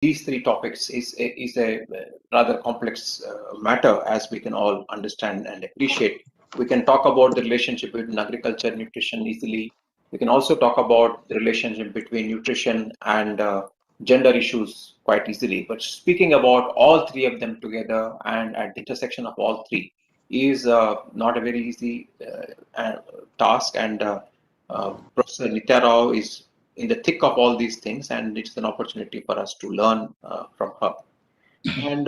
these three topics is a rather complex matter, as we can all understand and appreciate. We can talk about the relationship between agriculture and nutrition easily. We can also talk about the relationship between nutrition and gender issues quite easily. But speaking about all three of them together and at the intersection of all three is not a very easy task. And Professor Nitya Rao is in the thick of all these things, and it's an opportunity for us to learn from her. And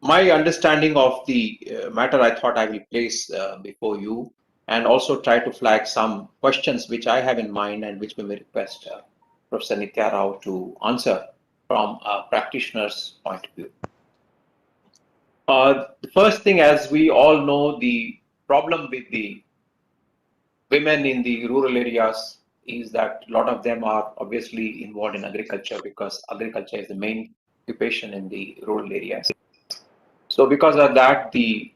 my understanding of the matter, I thought I will place before you, and also try to flag some questions which I have in mind and which we may request Professor Nitya Rao to answer from a practitioner's point of view. The first thing, as we all know, the problem with the women in the rural areas is that a lot of them are obviously involved in agriculture because agriculture is the main occupation in the rural areas. So because of that, the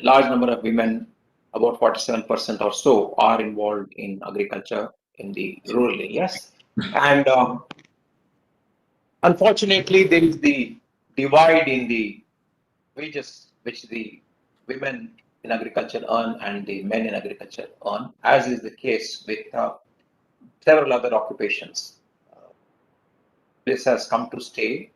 large number of women, about 47% or so, are involved in agriculture in the rural areas. And unfortunately, there is the divide in the wages which the women in agriculture earn and the men in agriculture earn, as is the case with several other occupations. This has come to stay,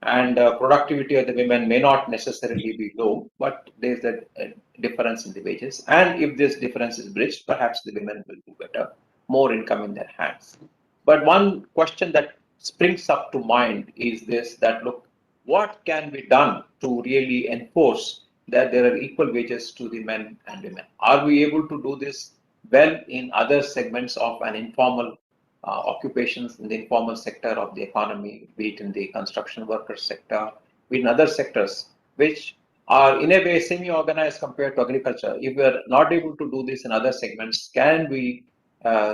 and productivity of the women may not necessarily be low, but there's a difference in the wages. And if this difference is bridged, perhaps the women will do better, more income in their hands. But one question that springs up to mind is this: that look, what can be done to really enforce that there are equal wages to the men and women? Are we able to do this well in other segments of an informal occupations in the informal sector of the economy, be it in the construction worker sector, be it in other sectors, which are in a way semi-organized compared to agriculture? If we are not able to do this in other segments, can we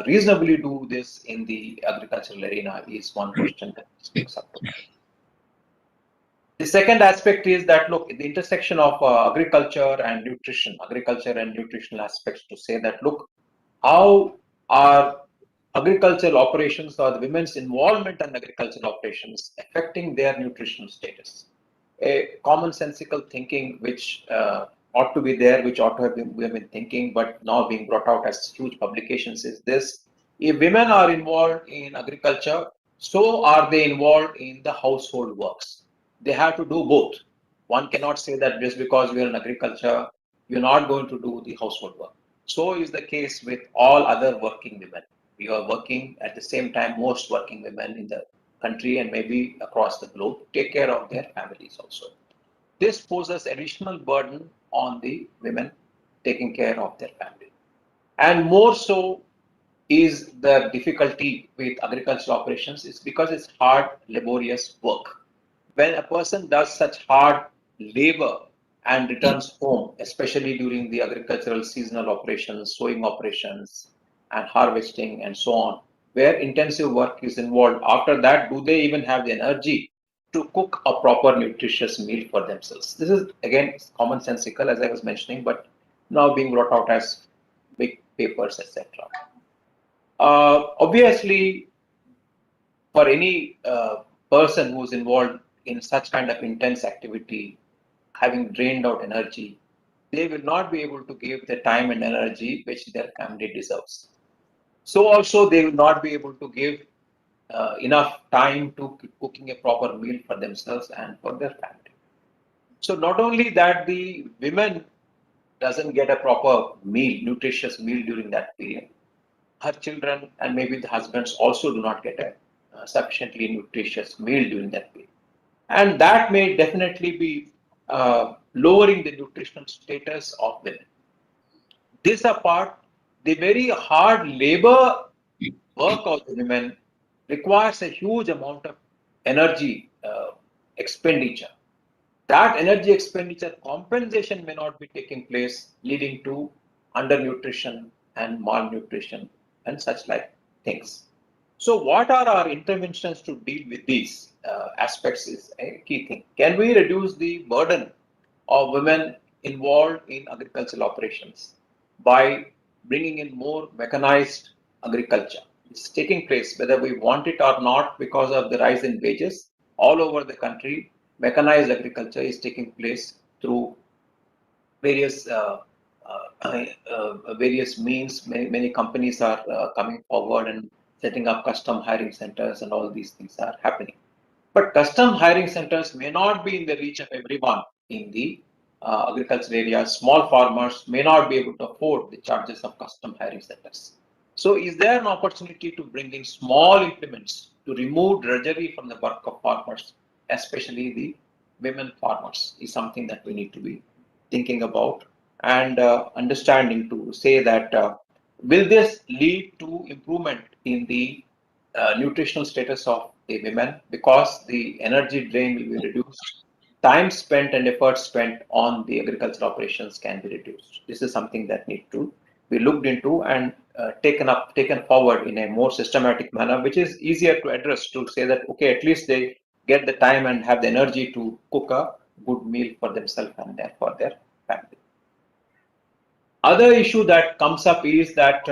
reasonably do this in the agricultural arena is one question that springs up to mind. The second aspect is that, look, the intersection of agriculture and nutritional aspects, to say that, look, how are agricultural operations or the women's involvement in agricultural operations affecting their nutritional status? A commonsensical thinking which ought to be there, which ought to have been, we have been thinking, but now being brought out as huge publications, is this: if women are involved in agriculture, so are they involved in the household works. They have to do both. One cannot say that just because we are in agriculture, you're not going to do the household work. So is the case with all other working women. We are working at the same time, most working women in the country and maybe across the globe take care of their families also. This poses additional burden on the women taking care of their family. And more so is the difficulty with agricultural operations is because it's hard, laborious work. When a person does such hard labor and returns home, especially during the agricultural seasonal operations, sowing operations, and harvesting, and so on, where intensive work is involved, after that, do they even have the energy to cook a proper, nutritious meal for themselves? This is, again, commonsensical, as I was mentioning, but now being brought out as big papers, etc. Obviously, for any person who's involved in such kind of intense activity, having drained out energy, they will not be able to give the time and energy which their family deserves. So also they will not be able to give enough time to cooking a proper meal for themselves and for their family. So not only that the women doesn't get a proper meal, nutritious meal during that period, her children and maybe the husbands also do not get a sufficiently nutritious meal during that period. And that may definitely be lowering the nutritional status of women. This apart, the very hard labor work of the women requires a huge amount of energy expenditure. That energy expenditure compensation may not be taking place, leading to undernutrition and malnutrition and such like things. So, what are our interventions to deal with these aspects is a key thing. Can we reduce the burden of women involved in agricultural operations by bringing in more mechanized agriculture? It's taking place whether we want it or not because of the rise in wages. all over the country, mechanized agriculture is taking place through various various means. Many companies are coming forward and setting up custom hiring centers, and all these things are happening. But custom hiring centers may not be in the reach of everyone in the agriculture area. Small farmers may not be able to afford the charges of custom hiring centers. So, is there an opportunity to bring in small implements to remove drudgery from the work of farmers, especially the women farmers? Is something that we need to be thinking about and understanding to say that will this lead to improvement in the nutritional status of the women, because the energy drain will be reduced, time spent and effort spent on the agricultural operations can be reduced. This is something that needs to be looked into and taken forward in a more systematic manner, which is easier to address, to say that okay, at least they get the time and have the energy to cook a good meal for themselves and for their family. Other issue that comes up is that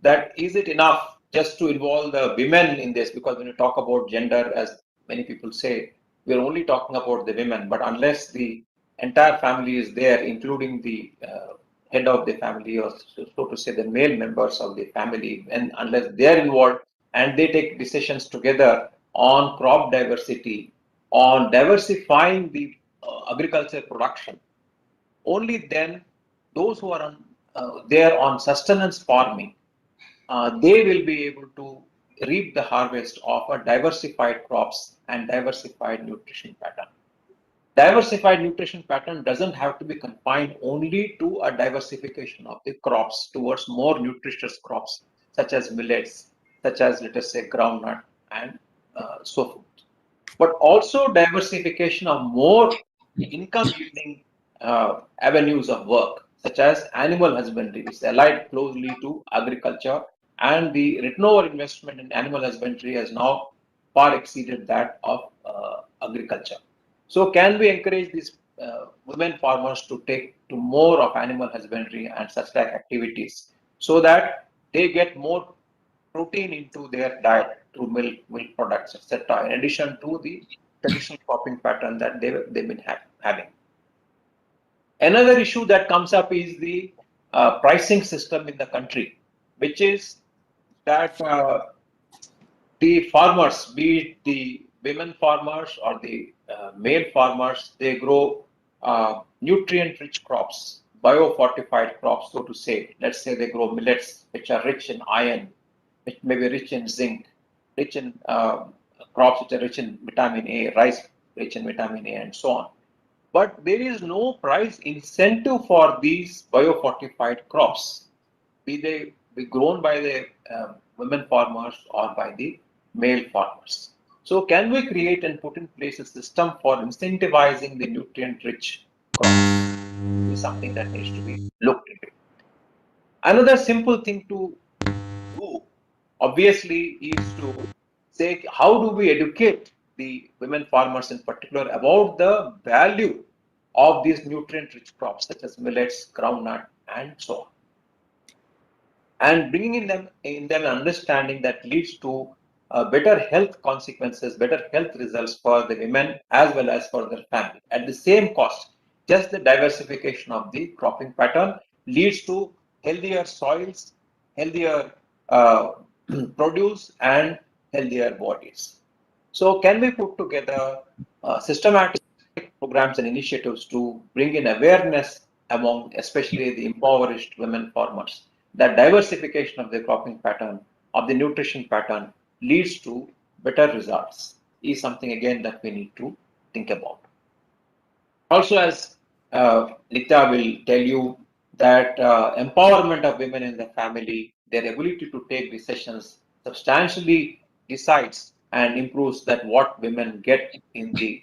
that is it enough just to involve the women in this? Because when you talk about gender, as many people say, we are only talking about the women. But unless the entire family is there, including the head of the family, or so to say, the male members of the family, and unless they are involved and they take decisions together on crop diversity, on diversifying the agriculture production, only then those who are there on sustenance farming, they will be able to reap the harvest of a diversified crops and diversified nutrition pattern. Diversified nutrition pattern doesn't have to be confined only to a diversification of the crops towards more nutritious crops, such as millets, such as, let us say, groundnut, and so forth, but also diversification of more income yielding avenues of work, such as animal husbandry, which is allied closely to agriculture, and the return over investment in animal husbandry has now far exceeded that of agriculture. So, can we encourage these women farmers to take to more of animal husbandry and such like activities, so that they get more protein into their diet through milk products, etc., in addition to the traditional cropping pattern that they've been having. Another issue that comes up is the pricing system in the country, which is that the farmers, be it the women farmers or the male farmers, they grow nutrient-rich crops, biofortified crops, so to say. Let's say they grow millets, which are rich in iron, which may be rich in zinc, rich in crops which are rich in vitamin A, rice rich in vitamin A, and so on. But there is no price incentive for these biofortified crops, be they be grown by the women farmers or by the male farmers. So, can we create and put in place a system for incentivizing the nutrient-rich crops? Is something that needs to be looked into. Another simple thing to do, obviously, is to say how do we educate the women farmers in particular about the value of these nutrient-rich crops such as millets, groundnut, and so on, and bringing in them an understanding that leads to better health consequences, better health results for the women as well as for their family at the same cost. Just the diversification of the cropping pattern leads to healthier soils, healthier uh, produce, and healthier bodies. So, can we put together systematic programs and initiatives to bring in awareness among especially the impoverished women farmers that diversification of the cropping pattern, of the nutrition pattern, leads to better results, is something again that we need to think about. Also, as Nitya will tell you, that empowerment of women in the family, their ability to take decisions, substantially decides and improves that what women get in the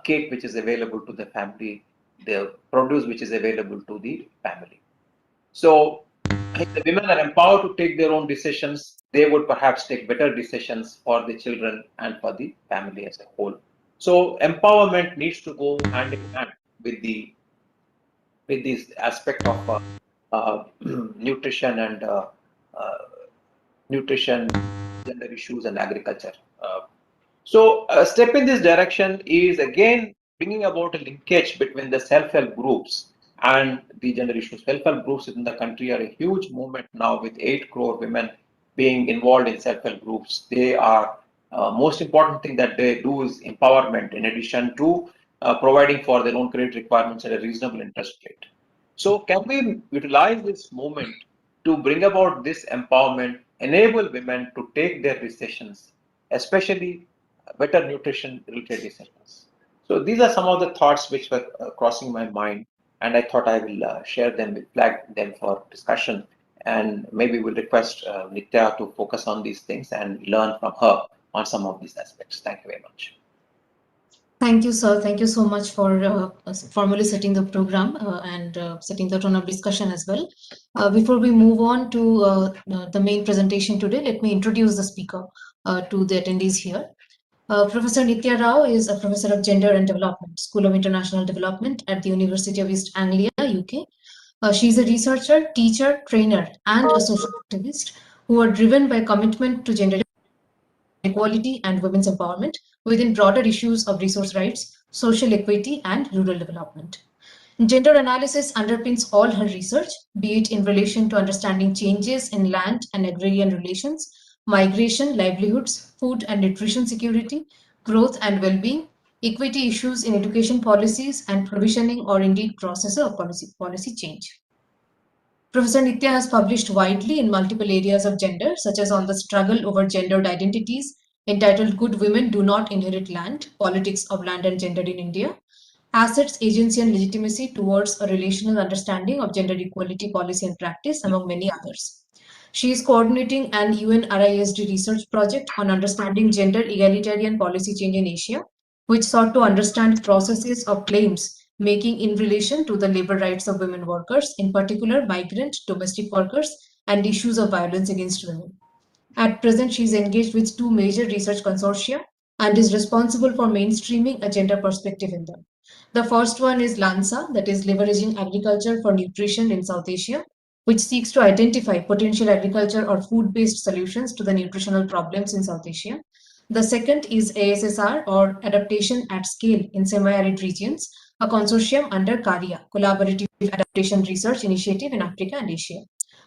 cake which is available to the family, the produce which is available to the family. So, if the women are empowered to take their own decisions, they would perhaps take better decisions for the children and for the family as a whole. So, empowerment needs to go hand in hand with the with this aspect of nutrition and uh, nutrition, gender issues, and agriculture. Uh, So, a step in this direction is again bringing about a linkage between the self-help groups and the gender issues. Self-help groups in the country are a huge movement now, with 8 crore women being involved in self-help groups. They are most important thing that they do is empowerment, in addition to providing for their own credit requirements at a reasonable interest rate. So, can we utilize this movement to bring about this empowerment, enable women to take their decisions, especially better nutrition related decisions? So, these are some of the thoughts which were crossing my mind, and I thought I will share them, with flag them for discussion, and maybe we'll request Nitya to focus on these things and learn from her on some of these aspects. Thank you very much. Thank you, sir. Thank you so much for formally setting the program and setting the tone of discussion as well. Before we move on to the main presentation today, let me introduce the speaker to the attendees here. Professor Nitya Rao is a professor of Gender and Development, School of International Development at the University of East Anglia, UK. She is a researcher, teacher, trainer, and a social activist who are driven by commitment to gender equality and women's empowerment within broader issues of resource rights, social equity, and rural development. Gender analysis underpins all her research, be it in relation to understanding changes in land and agrarian relations, migration, livelihoods, food and nutrition security, growth and well-being, equity issues in education policies, and provisioning or indeed process of policy change. Professor Nitya has published widely in multiple areas of gender, such as on the struggle over gendered identities, entitled Good Women Do Not Inherit Land, Politics of Land and Gender in India, Assets, Agency and Legitimacy Towards a Relational Understanding of Gender Equality Policy and Practice, among many others. She is coordinating an UNRISD research project on understanding gender egalitarian policy change in Asia, which sought to understand processes of claims making in relation to the labor rights of women workers, in particular migrant domestic workers, and issues of violence against women. At present, she is engaged with two major research consortia and is responsible for mainstreaming a gender perspective in them. The first one is LANSA, that is Leveraging Agriculture for Nutrition in South Asia, which seeks to identify potential agriculture or food-based solutions to the nutritional problems in South Asia. The second is ASSR, or Adaptation at Scale in Semi-Arid Regions, a consortium under CARIA, Collaborative Adaptation Research Initiative in Africa and Asia,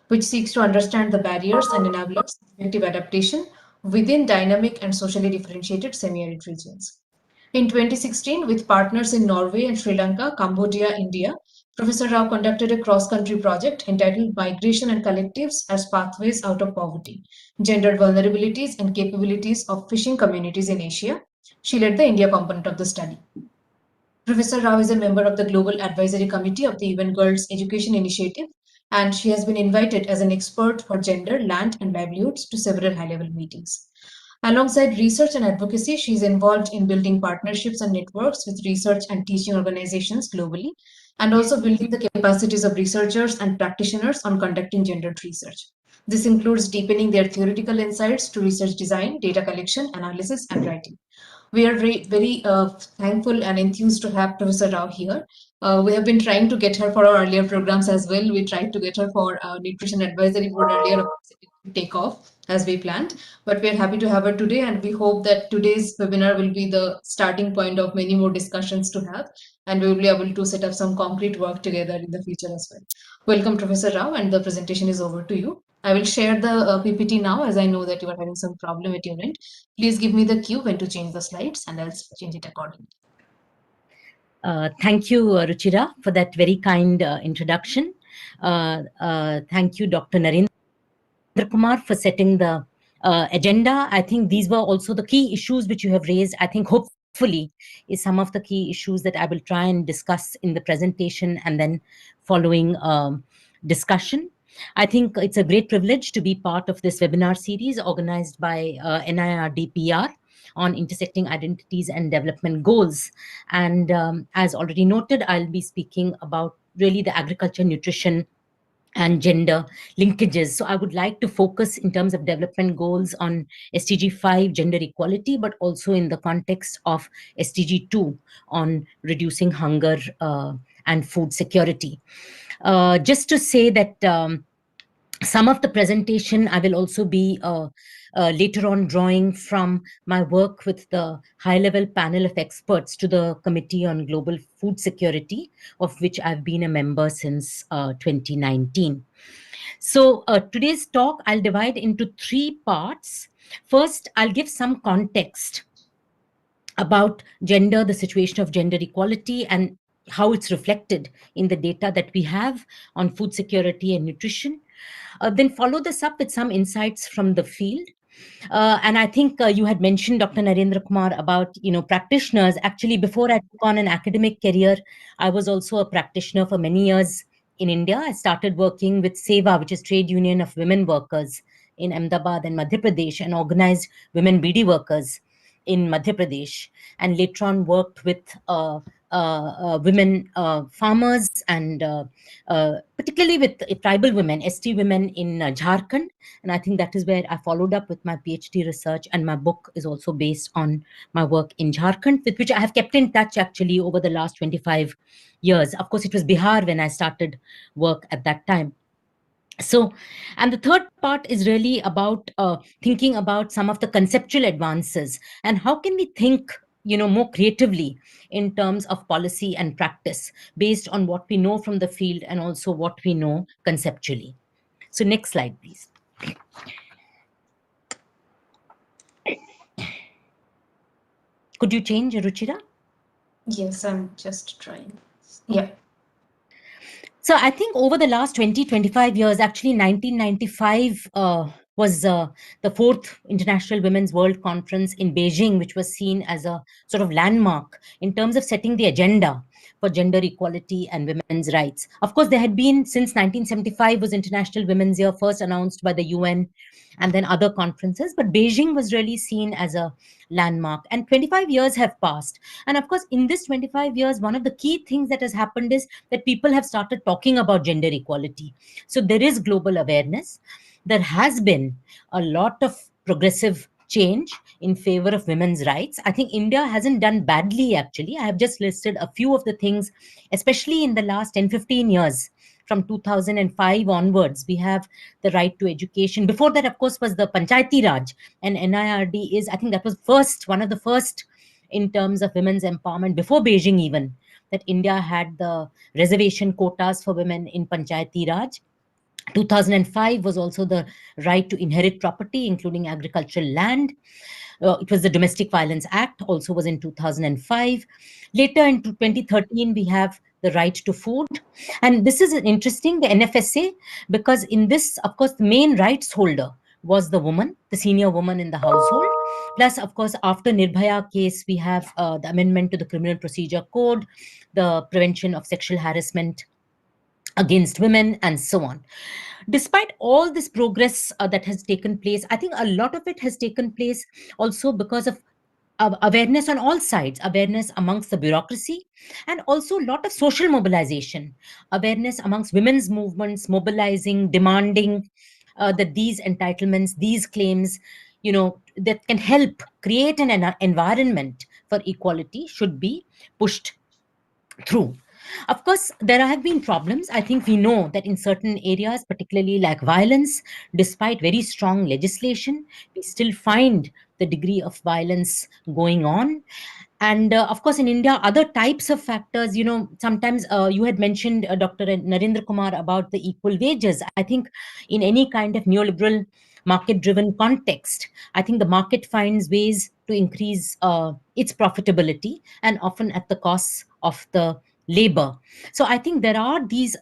which seeks to understand the barriers and enablers of effective adaptation within dynamic and socially differentiated semi-arid regions. In 2016, with partners in Norway and Sri Lanka, Cambodia, India, Professor Rao conducted a cross-country project entitled Migration and Collectives as Pathways Out of Poverty, Gendered Vulnerabilities and Capabilities of Fishing Communities in Asia. She led the India component of the study. Professor Rao is a member of the Global Advisory Committee of the UN Girls Education Initiative, and she has been invited as an expert for gender, land, and livelihoods to several high-level meetings. Alongside research and advocacy, she is involved in building partnerships and networks with research and teaching organizations globally, and also building the capacities of researchers and practitioners on conducting gendered research. This includes deepening their theoretical insights to research design, data collection, analysis, and writing. We are very thankful and enthused to have Professor Rao here. We have been trying to get her for our earlier programs as well. We tried to get her for our Nutrition Advisory Board earlier, take off as we planned, but we are happy to have her today, and we hope that today's webinar will be the starting point of many more discussions to have, and we will be able to set up some concrete work together in the future as well. Welcome, Professor Rao, and the presentation is over to you. I will share the PPT now, as I know that you are having some problem at your end. Please give me the cue when to change the slides, and I'll change it accordingly. Thank you, Ruchira, for that very kind introduction. Thank you, Dr. Narendra Kumar, for setting the agenda. I think these were also the key issues which you have raised. I think hopefully is some of the key issues that I will try and discuss in the presentation and then following discussion. I think it's a great privilege to be part of this webinar series organized by NIRDPR on intersecting identities and development goals. And as already noted, I'll be speaking about really the agriculture, nutrition, and gender linkages. So I would like to focus in terms of development goals on SDG 5, gender equality, but also in the context of SDG 2 on reducing hunger and food security. Just to say that some of the presentation I will also be later on drawing from my work with the high-level panel of experts to the Committee on Global Food Security, of which I've been a member since 2019. So today's talk, I'll divide into 3 parts. First, I'll give some context about gender, the situation of gender equality, and how it's reflected in the data that we have on food security and nutrition. Then follow this up with some insights from the field. And I think you had mentioned, Dr. Narendra Kumar, about practitioners. Actually, before I took on an academic career, I was also a practitioner for many years in India. I started working with SEVA, which is Trade Union of Women Workers in Ahmedabad and Madhya Pradesh, and organized women BD workers in Madhya Pradesh, and later on worked with women farmers and particularly with tribal women, ST women in Jharkhand. And I think that is where I followed up with my PhD research, and my book is also based on my work in Jharkhand, with which I have kept in touch actually over the last 25 years. Of course, it was Bihar when I started work at that time. So, and the third part is really about thinking about some of the conceptual advances and how can we think more creatively in terms of policy and practice based on what we know from the field and also what we know conceptually. So next slide, please. Could you change, Ruchira? Yes, I'm just trying. Yeah. So I think over the last 20, 25 years, actually 1995 was the 4th International Women's World Conference in Beijing, which was seen as a sort of landmark in terms of setting the agenda for gender equality and women's rights. Of course, there had been, since 1975 was International Women's Year, first announced by the UN, and then other conferences, but Beijing was really seen as a landmark. And 25 years have passed. And of course, in this 25 years, one of the key things that has happened is that people have started talking about gender equality. So there is global awareness. There has been a lot of progressive change in favor of women's rights. I think India hasn't done badly, actually. I have just listed a few of the things, especially in the last 10, 15 years. From 2005 onwards, we have the right to education. Before that, of course, was the Panchayati Raj, and NIRD is, I think that was one of the first in terms of women's empowerment before Beijing even, that India had the reservation quotas for women in Panchayati Raj. 2005 was also the right to inherit property, including agricultural land. It was the Domestic Violence Act, also was in 2005. Later in 2013, we have the right to food. And this is interesting, the NFSA, because in this, of course, the main rights holder was the woman, the senior woman in the household. Plus, of course, after Nirbhaya case, we have the amendment to the Criminal Procedure Code, the prevention of sexual harassment against women, and so on. Despite all this progress that has taken place, I think a lot of it has taken place also because of awareness on all sides, awareness amongst the bureaucracy, and also a lot of social mobilization, awareness amongst women's movements, mobilizing, demanding that these entitlements, these claims, that can help create an environment for equality should be pushed through. Of course, there have been problems. I think we know that in certain areas, particularly like violence, despite very strong legislation, we still find the degree of violence going on. And of course, in India, other types of factors, sometimes you had mentioned, Dr. Narendra Kumar, about the equal wages. I think in any kind of neoliberal market driven context, I think the market finds ways to increase its profitability, and often at the cost of the labor. So I think there are these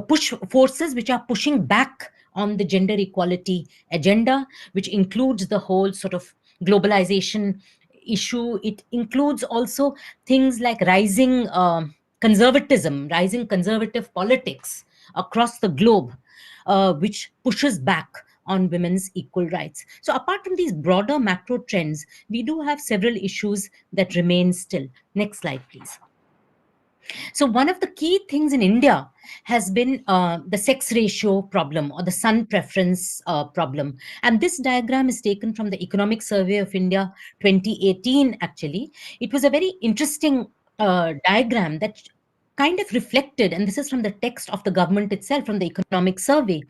push forces which are pushing back on the gender equality agenda, which includes the whole sort of globalization issue. It includes also things like rising conservatism, rising conservative politics across the globe, which pushes back on women's equal rights. So apart from these broader macro trends, we do have several issues that remain still. Next slide, please. So one of the key things in India has been the sex ratio problem, or the son preference problem. And this diagram is taken from the Economic Survey of India 2018, actually. It was a very interesting diagram that kind of reflected, and this is from the text of the government itself, from the Economic Survey,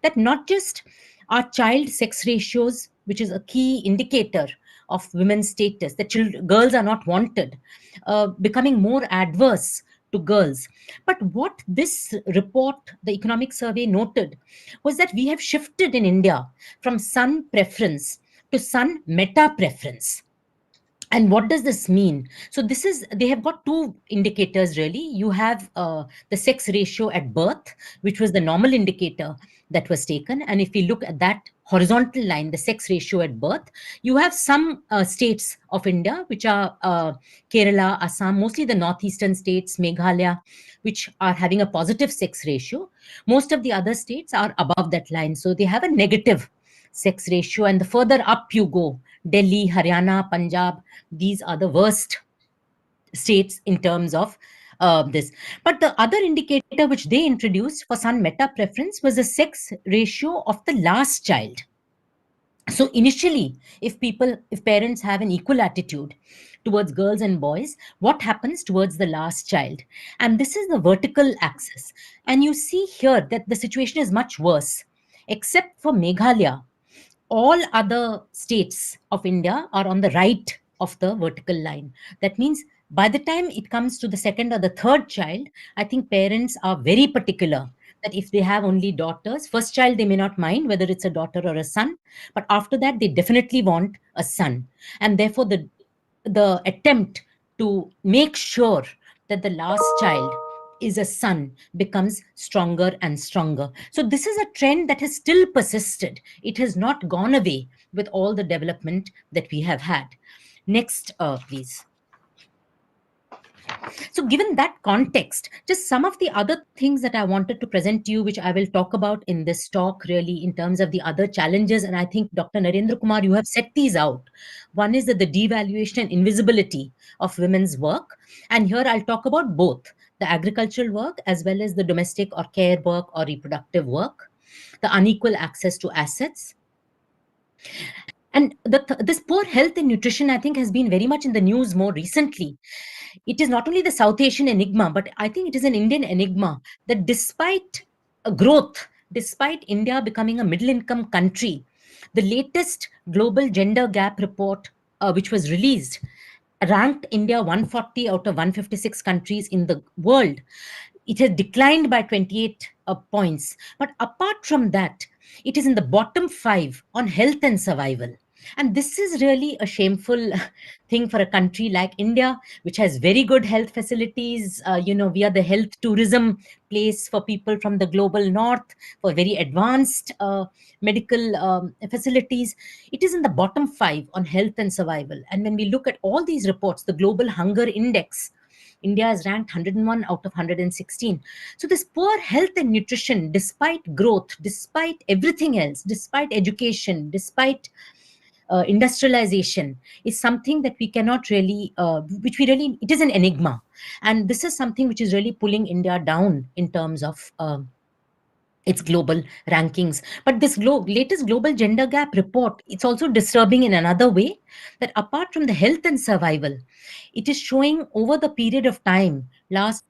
that not just are child sex ratios which is a key indicator of women's status, that girls are not wanted, becoming more adverse to girls. But what this report, the economic survey, noted was that we have shifted in India from son preference to son meta preference. And what does this mean? So this is, they have got two indicators really. You have the sex ratio at birth, which was the normal indicator that was taken. And if we look at that horizontal line, the sex ratio at birth, you have some states of India, which are Kerala, Assam, mostly the northeastern states, Meghalaya, which are having a positive sex ratio. Most of the other states are above that line. So they have a negative sex ratio. And the further up you go, Delhi, Haryana, Punjab, these are the worst states in terms of this. But the other indicator which they introduced for son meta preference was the sex ratio of the last child. So initially, if parents have an equal attitude towards girls and boys, what happens towards the last child? And this is the vertical axis. And you see here that the situation is much worse, except for Meghalaya. All other states of India are on the right of the vertical line. That means by the time it comes to the second or the third child, I think parents are very particular that if they have only daughters, first child they may not mind whether it's a daughter or a son, but after that they definitely want a son. And therefore the attempt to make sure that the last child is a son becomes stronger and stronger. So this is a trend that has still persisted. It has not gone away with all the development that we have had. Next, please. So given that context, just some of the other things that I wanted to present to you, which I will talk about in this talk really in terms of the other challenges. And I think Dr. Narendra Kumar, you have set these out. One is that the devaluation and invisibility of women's work. And here I'll talk about both the agricultural work as well as the domestic or care work or reproductive work, the unequal access to assets. And this poor health and nutrition, I think, has been very much in the news more recently. It is not only the South Asian enigma, but I think it is an Indian enigma that despite growth, despite India becoming a middle income country, the latest global gender gap report, which was released, ranked India 140 out of 156 countries in the world. It has declined by 28 points. But apart from that, it is in the bottom 5 on health and survival. And this is really a shameful thing for a country like India, which has very good health facilities. We are the health tourism place for people from the global north, for very advanced medical facilities. It is in the bottom 5 on health and survival. And when we look at all these reports, the Global Hunger Index, India is ranked 101 out of 116. So this poor health and nutrition, despite growth, despite everything else, despite education, despite industrialization, is something that we cannot really, it is an enigma. And this is something which is really pulling India down in terms of its global rankings. But this latest global gender gap report, it's also disturbing in another way, that apart from the health and survival, it is showing over the period of time, last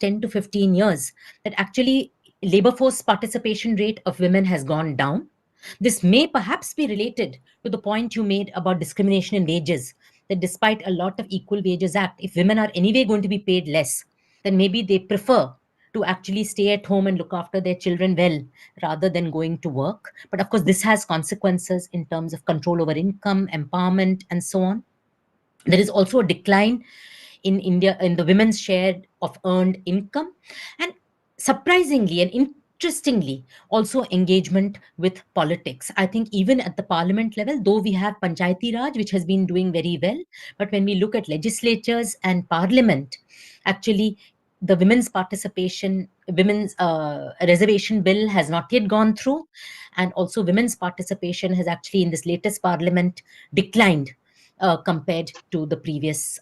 10 to 15 years, that actually labor force participation rate of women has gone down. This may perhaps be related to the point you made about discrimination in wages, that despite a lot of Equal Wages Act, if women are anyway going to be paid less, then maybe they prefer to actually stay at home and look after their children well rather than going to work. But of course, this has consequences in terms of control over income, empowerment, and so on. There is also a decline in India in the women's share of earned income, and surprisingly and interestingly, also engagement with politics. I think even at the parliament level, though we have Panchayati Raj, which has been doing very well, but when we look at legislatures and parliament, actually the women's participation, women's reservation bill has not yet gone through, and also women's participation has actually in this latest parliament declined compared to the previous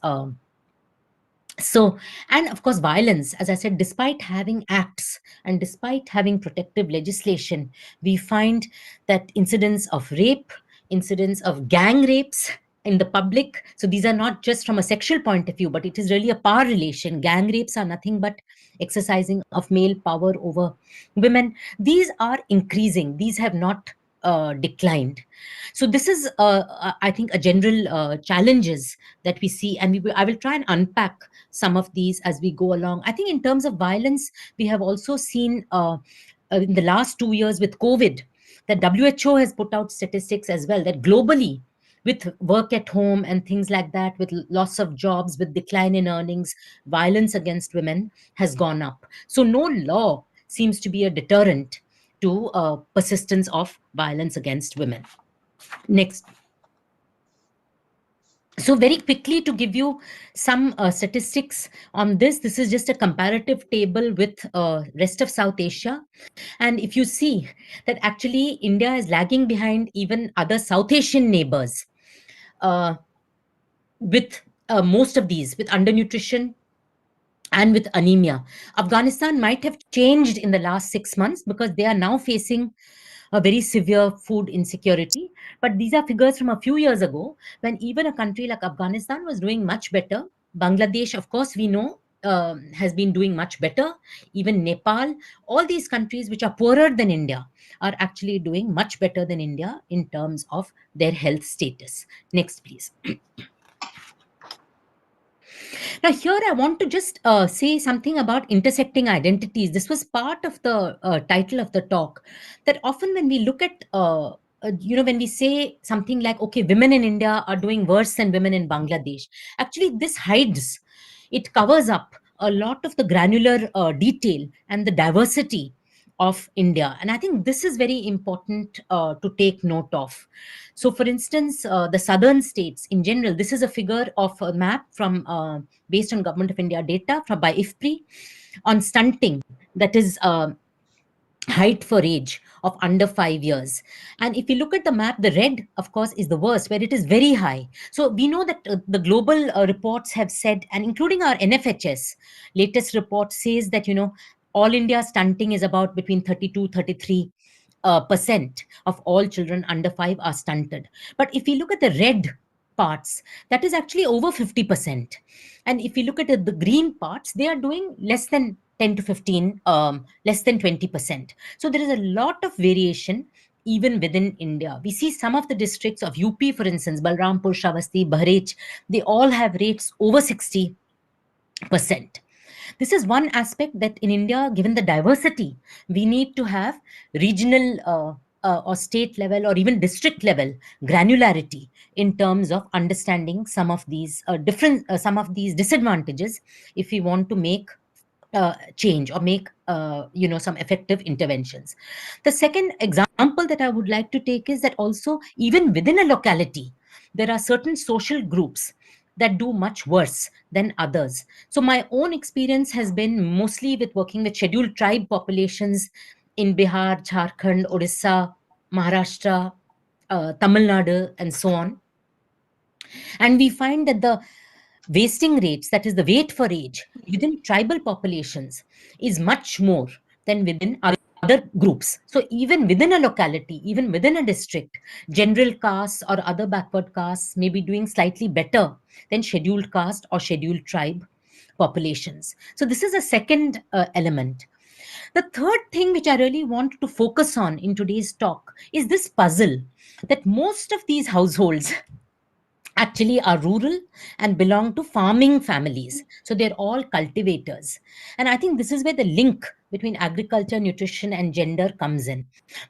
so, and of course, violence, as I said, despite having acts and despite having protective legislation, we find that incidents of rape, incidents of gang rapes in the public. So these are not just from a sexual point of view, but it is really a power relation. Gang rapes are nothing but exercising of male power over women. These are increasing. These have not declined. So this is, I think, a general challenges that we see, and I will try and unpack some of these as we go along. I think in terms of violence, we have also seen in the last 2 years with COVID, that WHO has put out statistics as well, that globally, with work at home and things like that, with loss of jobs, with decline in earnings, violence against women has gone up. So no law seems to be a deterrent to persistence of violence against women. Next. So very quickly, to give you some statistics on this is just a comparative table with rest of South Asia. And if you see that actually India is lagging behind even other South Asian neighbors uh, with most of these, with undernutrition and with anemia. Afghanistan might have changed in the last 6 months because they are now facing a very severe food insecurity. But these are figures from a few years ago, when even a country like Afghanistan was doing much better. Bangladesh, of course, we know has been doing much better. Even Nepal, all these countries which are poorer than India are actually doing much better than India in terms of their health status. Next, please. Now, here I want to just say something about intersecting identities. This was part of the title of the talk. That often when we look at, when we say something like, okay, women in India are doing worse than women in Bangladesh, actually, this hides, it covers up a lot of the granular detail and the diversity of India. And I think this is very important to take note of. So, for instance, the southern states in general, this is a figure of a map from based on Government of India data from by IFPRI on stunting, that is height for age of under 5 years. And if you look at the map, the red, of course, is the worst, where it is very high. So we know that the global reports have said, and including our NFHS latest report says that, all India stunting is about between 32, 33 percent of all children under 5 are stunted. But if you look at the red parts, that is actually over 50%. And if you look at the green parts, they are doing less than 10 to 15, less than 20%. So there is a lot of variation even within India. We see some of the districts of UP, for instance, Balrampur, Shravasti, Bharej, they all have rates over 60%. This is one aspect that in India, given the diversity, we need to have regional or state level or even district level granularity in terms of understanding some of these some of these disadvantages if we want to make change or make some effective interventions. The second example that I would like to take is that also even within a locality, there are certain social groups that do much worse than others. So my own experience has been mostly with working with scheduled tribe populations in Bihar, Jharkhand, Odisha, Maharashtra, Tamil Nadu, and so on. And we find that the wasting rates, that is the weight for age, within tribal populations is much more than within other groups. So even within a locality, even within a district, general castes or other backward castes may be doing slightly better than scheduled caste or scheduled tribe populations. So this is a second element. The third thing which I really want to focus on in today's talk is this puzzle that most of these households actually are rural and belong to farming families. So they're all cultivators. And I think this is where the link between agriculture, nutrition, and gender comes in.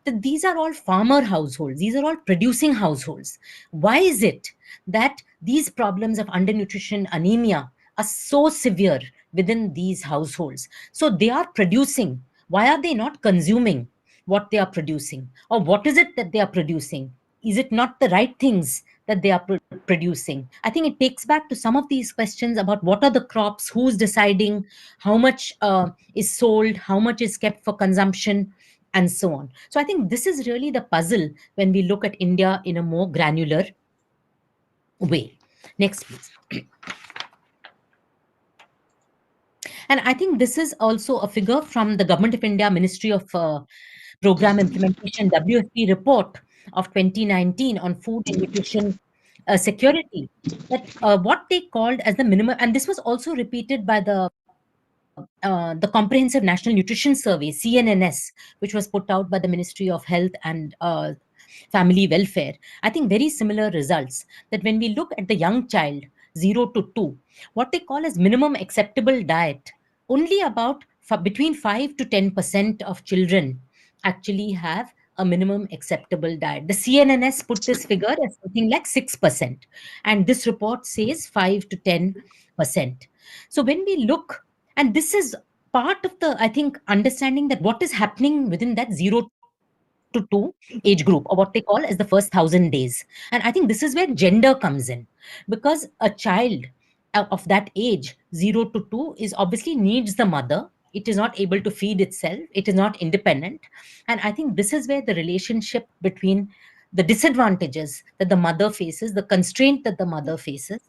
That these are all farmer households, these are all producing households. Why is it that these problems of undernutrition, anemia, are so severe within these households? So they are producing. Why are they not consuming what they are producing? Or what is it that they are producing? Is it not the right things that they are producing? I think it takes back to some of these questions about what are the crops, who's deciding, how much is sold, how much is kept for consumption, and so on. So I think this is really the puzzle when we look at India in a more granular way. Next, please. And I think this is also a figure from the Government of India Ministry of Program Implementation WFP report of 2019 on food and nutrition security, that what they called as the minimum, and this was also repeated by the Comprehensive National Nutrition Survey, CNNS, which was put out by the Ministry of Health and family welfare, I think very similar results, that when we look at the young child, 0 to 2, what they call as minimum acceptable diet, only about between 5 to 10% of children actually have a minimum acceptable diet. The CNNS put this figure as something like 6%, and this report says 5 to 10%. So when we look, and this is part of the, I think, understanding that what is happening within that 0 to 2 age group, or what they call as the first 1,000 days. And I think this is where gender comes in, because a child of that age, 0 to 2, is obviously needs the mother. It is not able to feed itself. It is not independent. And I think this is where the relationship between the disadvantages that the mother faces, the constraint that the mother faces,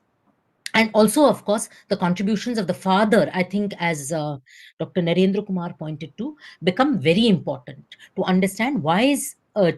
and also, of course, the contributions of the father, I think, as Dr. Narendra Kumar pointed to, become very important to understand why is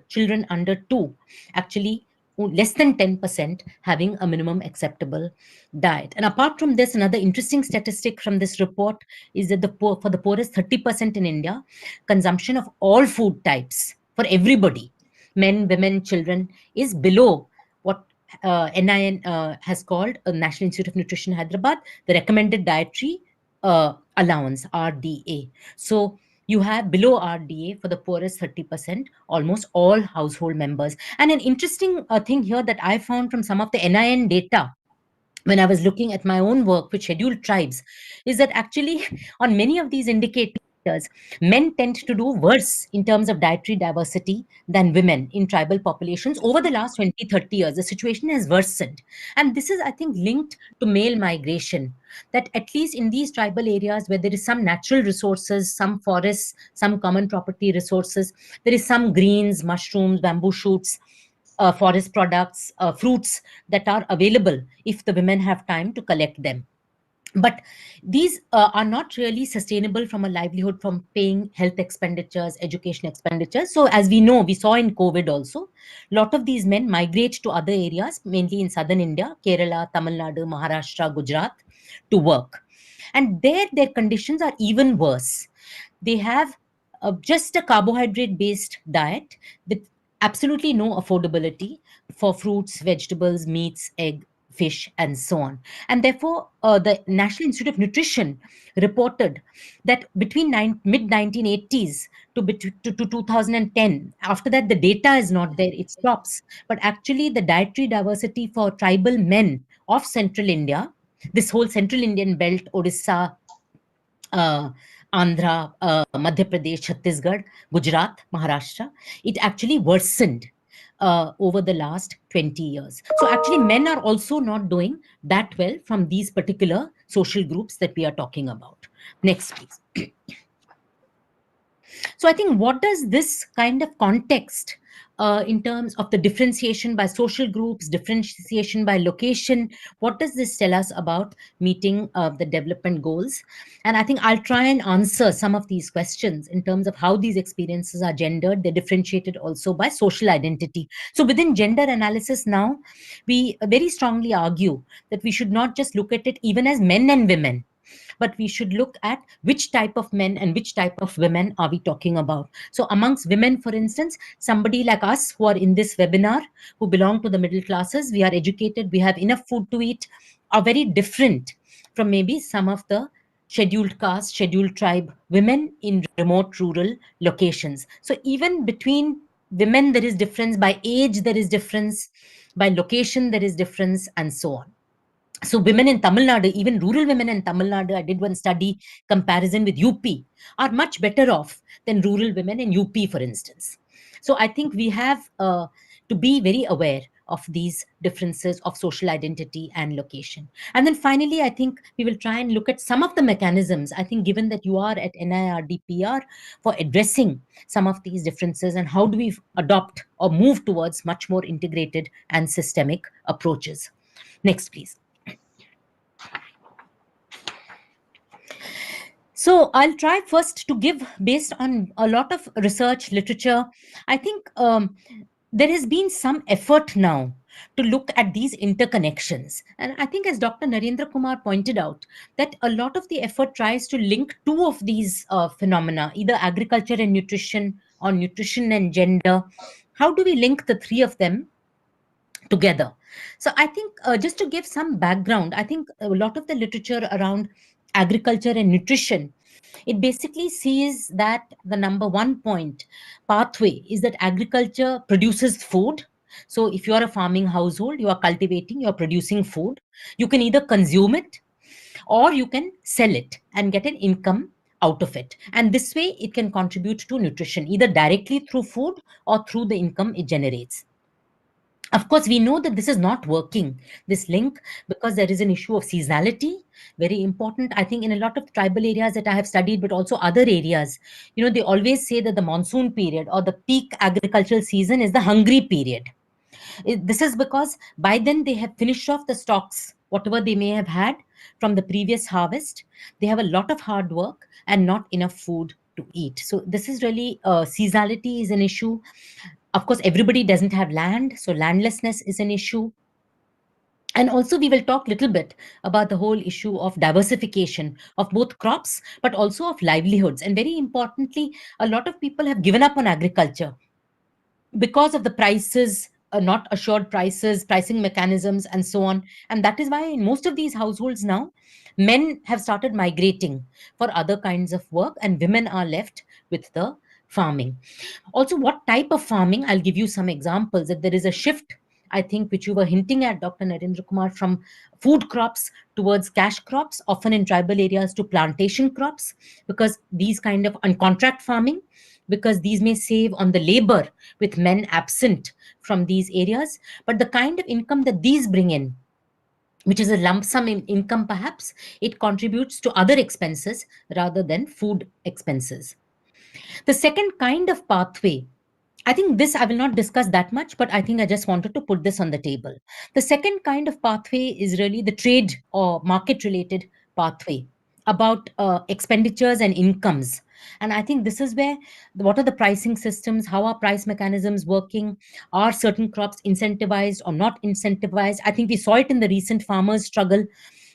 children under 2 actually less than 10% having a minimum acceptable diet. And apart from this, another interesting statistic from this report is that for the poorest 30% in India, consumption of all food types for everybody, men, women, children, is below what NIN has called, National Institute of Nutrition Hyderabad, the recommended dietary allowance, RDA. So you have below RDA for the poorest 30%, almost all household members. And an interesting thing here that I found from some of the NIN data when I was looking at my own work with scheduled tribes is that actually on many of these indicators, men tend to do worse in terms of dietary diversity than women in tribal populations over the last 20, 30 years. The situation has worsened. And this is, I think, linked to male migration, that at least in these tribal areas where there is some natural resources, some forests, some common property resources, there is some greens, mushrooms, bamboo shoots, forest products, fruits that are available if the women have time to collect them. But these are not really sustainable from a livelihood, from paying health expenditures, education expenditures. So as we know, we saw in COVID also, a lot of these men migrate to other areas, mainly in southern India, Kerala, Tamil Nadu, Maharashtra, Gujarat, to work. And there, their conditions are even worse. They have just a carbohydrate based diet with absolutely no affordability for fruits, vegetables, meats, egg, fish, and so on. And therefore, the National Institute of Nutrition reported that between mid 1980s to 2010, after that, the data is not there, it stops. But actually, the dietary diversity for tribal men of central India, this whole central Indian belt, Odisha, uh, Andhra, Madhya Pradesh, Chhattisgarh, Gujarat, Maharashtra, it actually worsened over the last 20 years. So actually, men are also not doing that well from these particular social groups that we are talking about. Next, please. So I think, what does this kind of context in terms of the differentiation by social groups, differentiation by location, what does this tell us about meeting the development goals? And I think I'll try and answer some of these questions in terms of how these experiences are gendered. They're differentiated also by social identity. So within gender analysis now, we very strongly argue that we should not just look at it even as men and women, but we should look at which type of men and which type of women are we talking about. So amongst women, for instance, somebody like us who are in this webinar, who belong to the middle classes, we are educated, we have enough food to eat, are very different from maybe some of the scheduled caste, scheduled tribe women in remote rural locations. So even between women, there is difference. By age, there is difference. By location, there is difference, and so on. So women in Tamil Nadu, even rural women in Tamil Nadu, I did one study comparison with UP, are much better off than rural women in UP, for instance. So I think we have to be very aware of these differences of social identity and location. And then finally, I think we will try and look at some of the mechanisms, I think, given that you are at NIRDPR, for addressing some of these differences, and how do we adopt or move towards much more integrated and systemic approaches. Next, please. So I'll try first to give, based on a lot of research literature, I think there has been some effort now to look at these interconnections. And I think, as Dr. Narendra Kumar pointed out, that a lot of the effort tries to link two of these phenomena, either agriculture and nutrition or nutrition and gender, How do we link the three of them together? So I think, just to give some background, I think a lot of the literature around agriculture and nutrition, it basically sees that the number one point pathway is that agriculture produces food. So if you are a farming household, you are cultivating, you are producing food. You can either consume it or you can sell it and get an income out of it. And this way, it can contribute to nutrition either directly through food or through the income it generates. Of course, we know that this is not working, this link, because there is an issue of seasonality, very important. I think in a lot of tribal areas that I have studied, but also other areas, they always say that the monsoon period or the peak agricultural season is the hungry period. This is because by then they have finished off the stocks, whatever they may have had from the previous harvest. They have a lot of hard work and not enough food to eat. So this is really, seasonality is an issue. Of course, everybody doesn't have land, so landlessness is an issue. And also, we will talk a little bit about the whole issue of diversification of both crops, but also of livelihoods. And very importantly, a lot of people have given up on agriculture because of the prices, not assured prices, pricing mechanisms, and so on. And that is why in most of these households now, men have started migrating for other kinds of work, and women are left with the farming. Also, what type of farming? I'll give you some examples. That there is a shift, I think, which you were hinting at, Dr. Narendra Kumar, from food crops towards cash crops, often in tribal areas, to plantation crops, because these kind of on contract farming, because these may save on the labor with men absent from these areas. But the kind of income that these bring in, which is a lump sum income perhaps, it contributes to other expenses rather than food expenses. The second kind of pathway, I think this I will not discuss that much, but I think I just wanted to put this on the table. The second kind of pathway is really the trade or market related pathway about expenditures and incomes. And I think this is where what are the pricing systems, how are price mechanisms working, are certain crops incentivized or not incentivized? I think we saw it in the recent farmers' struggle,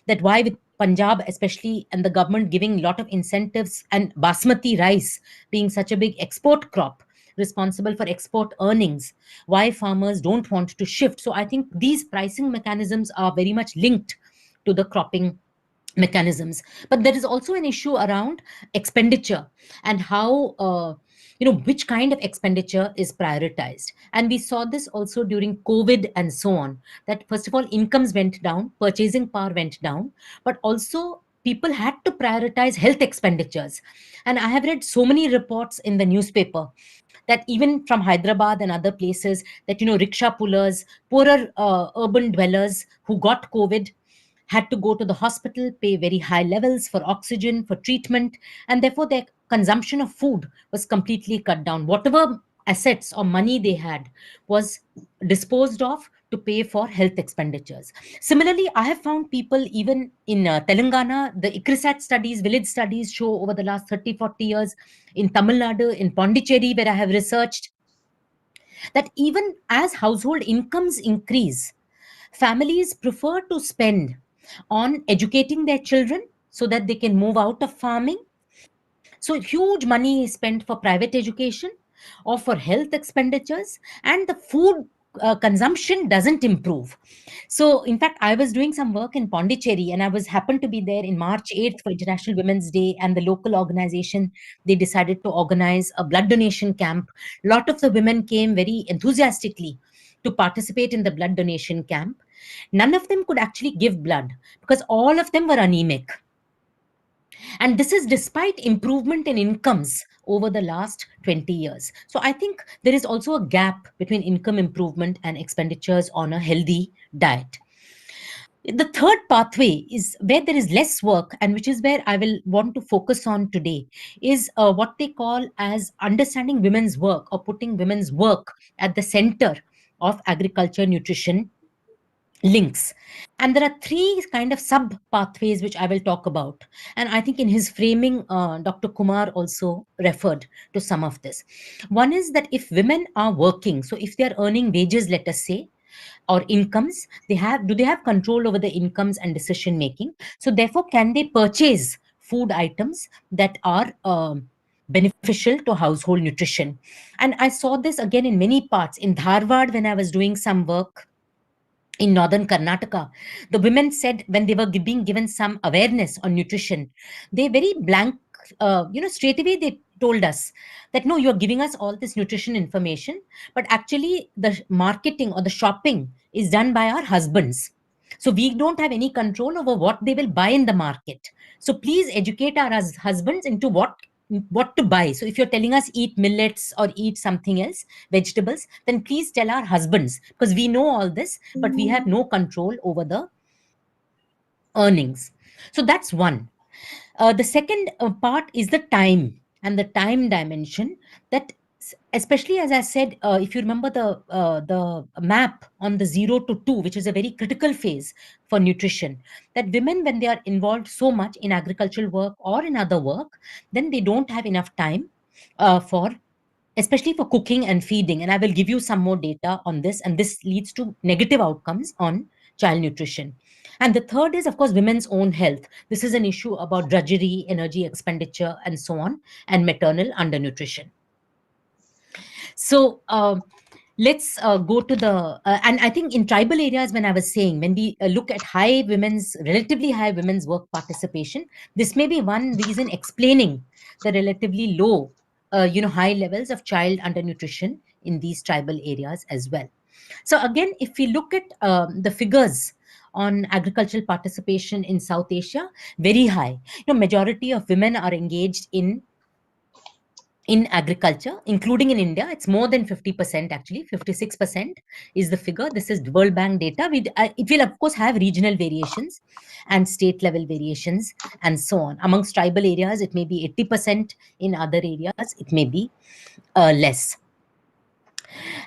that why with Punjab especially and the government giving a lot of incentives and basmati rice being such a big export crop responsible for export earnings, why farmers don't want to shift. So I think these pricing mechanisms are very much linked to the cropping mechanisms. But there is also an issue around expenditure and how, which kind of expenditure is prioritized. And we saw this also during COVID and so on, that first of all incomes went down, purchasing power went down, but also people had to prioritize health expenditures. And I have read so many reports in the newspaper that even from Hyderabad and other places, that rickshaw pullers, poorer urban dwellers who got COVID had to go to the hospital, pay very high levels for oxygen, for treatment, and therefore their consumption of food was completely cut down. Whatever assets or money they had was disposed of to pay for health expenditures. Similarly, I have found people even in Telangana, the ICRISAT studies, village studies show over the last 30, 40 years, in Tamil Nadu, in Pondicherry, where I have researched, that even as household incomes increase, families prefer to spend on educating their children so that they can move out of farming. So huge money is spent for private education or for health expenditures, and the food consumption doesn't improve. So, in fact, I was doing some work in Pondicherry, and I was happened to be there in March 8th for International Women's Day, and the local organization, they decided to organize a blood donation camp. A lot of the women came very enthusiastically to participate in the blood donation camp. None of them could actually give blood because all of them were anemic. And this is despite improvement in incomes over the last 20 years. So I think there is also a gap between income improvement and expenditures on a healthy diet. The third pathway is where there is less work, and which is where I will want to focus on today, is what they call as understanding women's work, or putting women's work at the center of agriculture nutrition links. And there are three kind of sub pathways which I will talk about. And I think in his framing, Dr. Kumar also referred to some of this. One is that if women are working, so if they are earning wages, let us say, or incomes, do they have control over the incomes and decision making? So therefore, can they purchase food items that are beneficial to household nutrition. And I saw this again in many parts. In Dharwad, when I was doing some work in northern Karnataka, the women said when they were being given some awareness on nutrition, they very blank, straight away they told us that no, you're giving us all this nutrition information, but actually the marketing or the shopping is done by our husbands. So we don't have any control over what they will buy in the market. So please educate our husbands into what to buy. So if you're telling us eat millets or eat something else, vegetables, then please tell our husbands, because we know all this, but we have no control over the earnings. So that's one. The second part is the time and the time dimension. That especially, as I said, if you remember the map on the 0 to 2, which is a very critical phase for nutrition, that women, when they are involved so much in agricultural work or in other work, then they don't have enough time for, especially for cooking and feeding. And I will give you some more data on this. And this leads to negative outcomes on child nutrition. And the third is, of course, women's own health. This is an issue about drudgery, energy expenditure, and so on, and maternal undernutrition. So let's go to the, and I think in tribal areas, when I was saying, when we look at relatively high women's work participation, this may be one reason explaining the relatively low, high levels of child undernutrition in these tribal areas as well. So again, if we look at the figures on agricultural participation in South Asia, very high. Majority of women are engaged in agriculture, including in India. It's more than 50%, actually. 56% is the figure. This is World Bank data. It will, of course, have regional variations and state level variations and so on. Amongst tribal areas, it may be 80%. In other areas, it may be less.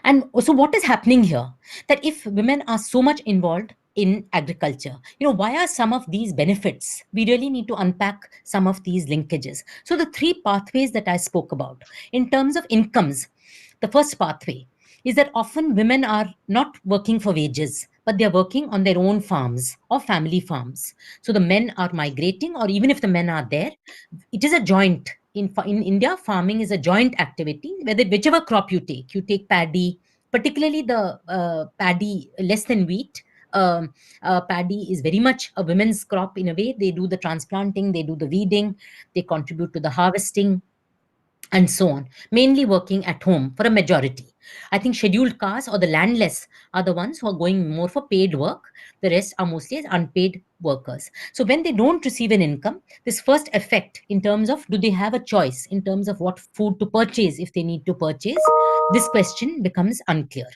And so what is happening here? That if women are so much involved in agriculture, why are some of these benefits? We really need to unpack some of these linkages. So the three pathways that I spoke about in terms of incomes, the first pathway is that often women are not working for wages, but they're working on their own farms or family farms. So the men are migrating, or even if the men are there, it is a joint. In India, farming is a joint activity. Whichever crop you take paddy, particularly the paddy less than wheat. Paddy is very much a women's crop in a way. They do the transplanting, they do the weeding, they contribute to the harvesting, and so on, mainly working at home for a majority. I think scheduled castes or the landless are the ones who are going more for paid work. The rest are mostly as unpaid workers. So when they don't receive an income, this first effect in terms of, do they have a choice in terms of what food to purchase if they need to purchase, this question becomes unclear.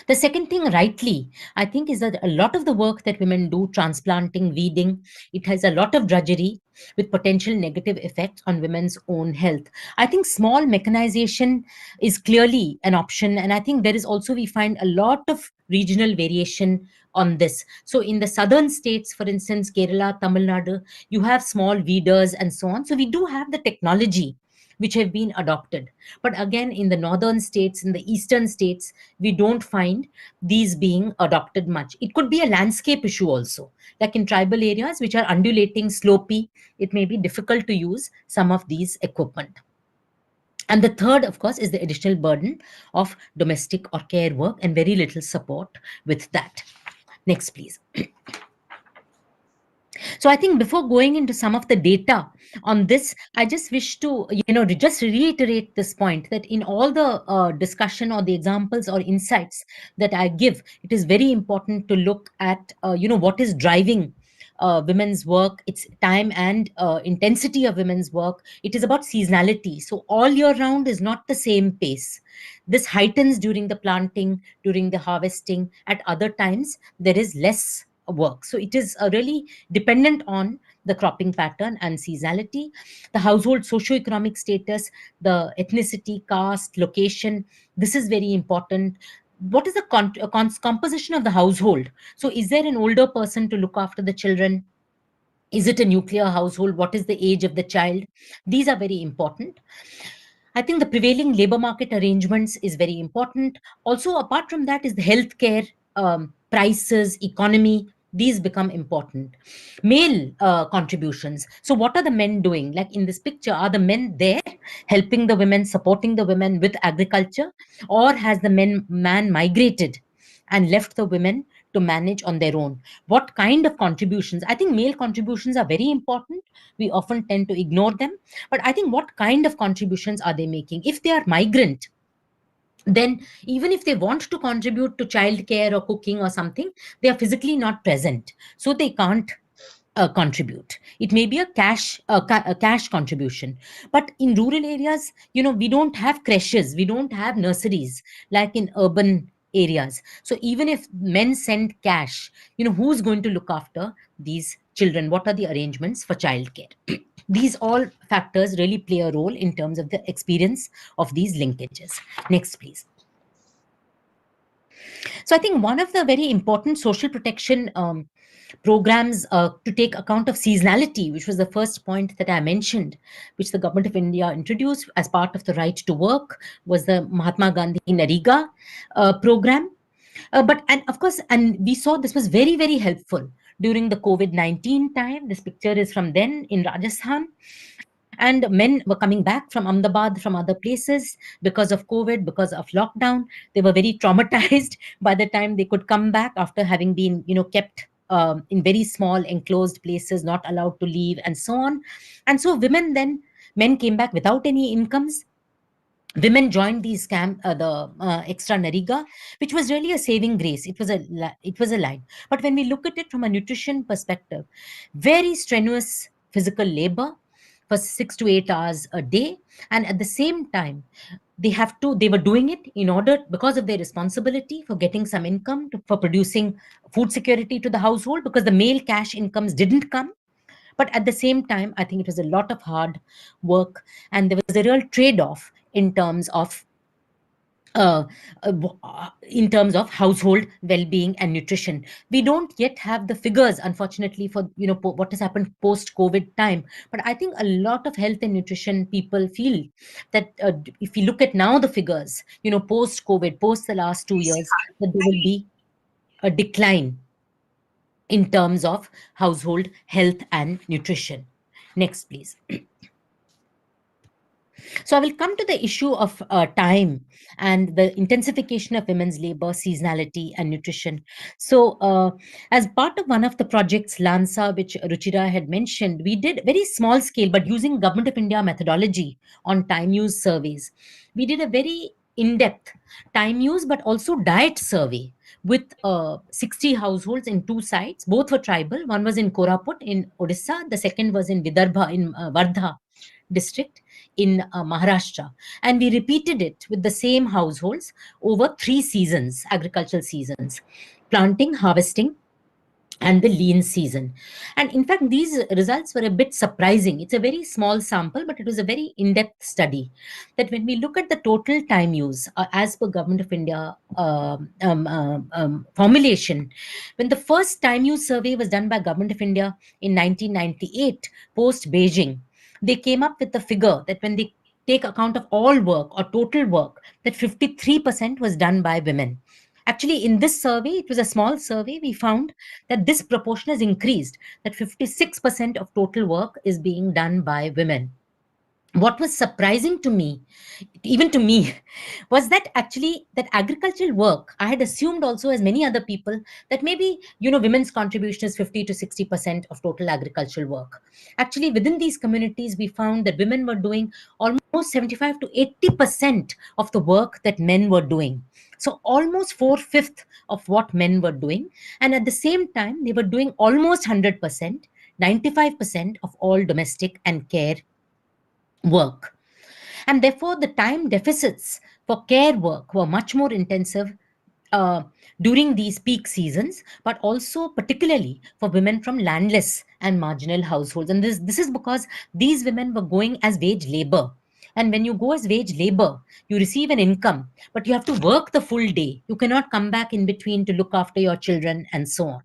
The second thing, rightly, I think, is that a lot of the work that women do, transplanting, weeding, it has a lot of drudgery with potential negative effects on women's own health. I think small mechanization is clearly an option. And I think there is also, we find a lot of regional variation on this. So in the southern states, for instance, Kerala, Tamil Nadu, you have small weeders and so on. So we do have the technology which have been adopted. But again, in the northern states, in the eastern states, we don't find these being adopted much. It could be a landscape issue also. Like in tribal areas, which are undulating, slopey, it may be difficult to use some of these equipment. And the third, of course, is the additional burden of domestic or care work and very little support with that. Next, please. So I think before going into some of the data on this, I just wish to, just reiterate this point that in all the discussion or the examples or insights that I give, it is very important to look at, what is driving women's work, its time and intensity of women's work. It is about seasonality. So all year round is not the same pace. This heightens during the planting, during the harvesting. At other times, there is less work. So it is really dependent on the cropping pattern and seasonality, the household socioeconomic status, the ethnicity, caste, location. This is very important. What is the composition of the household? So is there an older person to look after the children? Is it a nuclear household? What is the age of the child? These are very important. I think the prevailing labor market arrangements is very important. Also, apart from that, is the healthcare, prices, economy. these become important. Male contributions. So what are the men doing? Like in this picture, are the men there helping the women, supporting the women with agriculture, or has the man migrated and left the women to manage on their own? What kind of contributions? I think male contributions are very important. We often tend to ignore them, but I think what kind of contributions are they making? If they are migrant, then even if they want to contribute to childcare or cooking or something, they are physically not present, so they can't contribute. It may be a cash contribution, but in rural areas, we don't have creches, we don't have nurseries like in urban areas. So even if men send cash, who's going to look after these children? What are the arrangements for childcare? These all factors really play a role in terms of the experience of these linkages. Next, please. So I think one of the very important social protection programs to take account of seasonality, which was the first point that I mentioned, which the government of India introduced as part of the right to work, was the Mahatma Gandhi Nariga program. And of course, and we saw this was very, very helpful during the COVID-19 time. This picture is from then in Rajasthan. And men were coming back from Ahmedabad, from other places, because of COVID, because of lockdown. They were very traumatized by the time they could come back after having been, kept in very small enclosed places, not allowed to leave, and so on. And so men came back without any incomes. Women joined these the extra Nariga, which was really a saving grace. It was a line. But when we look at it from a nutrition perspective, very strenuous physical labor for 6 to 8 hours a day, and at the same time, they were doing it in order, because of their responsibility for getting some income for producing food security to the household, because the male cash incomes didn't come. But at the same time, I think it was a lot of hard work, and there was a real trade-off uh, in terms of household well-being and nutrition. We don't yet have the figures, unfortunately, for what has happened post-COVID time. But I think a lot of health and nutrition people feel that if we look at now the figures, post-COVID, post the last 2 years, that there will be a decline in terms of household health and nutrition. Next, please. So I will come to the issue of time and the intensification of women's labor, seasonality, and nutrition. So, as part of one of the projects, Lansa, which Ruchira had mentioned, we did very small scale, but using Government of India methodology on time use surveys. We did a very in-depth time use, but also diet survey with 60 households in two sites. Both were tribal. One was in Koraput in Odisha. The second was in Vidarbha in Wardha district in Maharashtra. And we repeated it with the same households over 3 seasons, agricultural seasons: planting, harvesting, and the lean season. And in fact, these results were a bit surprising. It's a very small sample, but it was a very in-depth study. That when we look at the total time use, as per Government of India formulation, when the first time use survey was done by Government of India in 1998, post Beijing, they came up with the figure that when they take account of all work or total work, that 53% was done by women. Actually, in this survey, it was a small survey, we found that this proportion has increased, that 56% of total work is being done by women. What was surprising to me, even to me, was that actually that agricultural work, I had assumed also, as many other people, that maybe women's contribution is 50 to 60% of total agricultural work. Actually, within these communities, we found that women were doing almost 75 to 80% of the work that men were doing. So almost 4/5 of what men were doing, and at the same time they were doing almost 100%, 95% of all domestic and care work. And therefore, the time deficits for care work were much more intensive uh, during these peak seasons, but also particularly for women from landless and marginal households. And this is because these women were going as wage labor. And when you go as wage labor, you receive an income, but you have to work the full day. You cannot come back in between to look after your children and so on.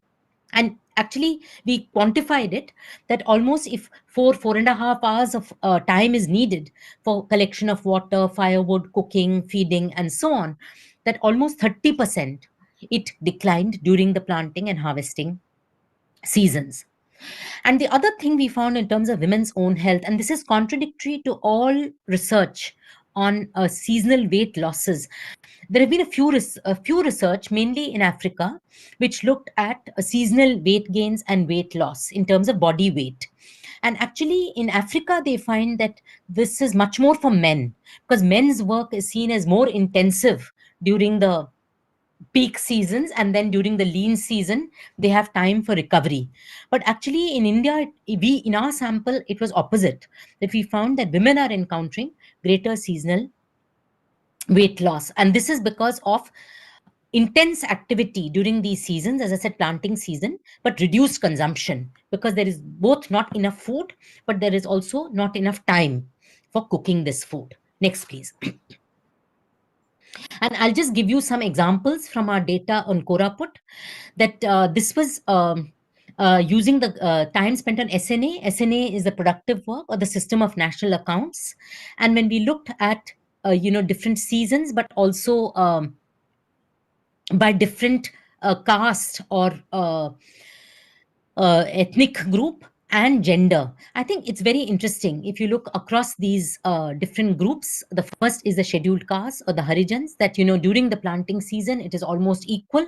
And actually, we quantified it that almost if 4.5 hours of time is needed for collection of water, firewood, cooking, feeding, and so on, that almost 30% it declined during the planting and harvesting seasons. And the other thing we found in terms of women's own health, and this is contradictory to all research on seasonal weight losses. There have been a few research, mainly in Africa, which looked at seasonal weight gains and weight loss in terms of body weight. And actually, in Africa, they find that this is much more for men, because men's work is seen as more intensive during the peak seasons, and then during the lean season they have time for recovery. But actually in India, we in our sample it was opposite, that we found that women are encountering greater seasonal weight loss, and this is because of intense activity during these seasons, as I said, planting season, but reduced consumption, because there is both not enough food, but there is also not enough time for cooking this food. Next, please. And I'll just give you some examples from our data on Koraput, that this was using the time spent on SNA. SNA is the productive work or the system of national accounts. And when we looked at, different seasons, but also by different caste or ethnic group and gender. I think it's very interesting. If you look across these different groups, the first is the scheduled caste or the Harijans, that, during the planting season, it is almost equal,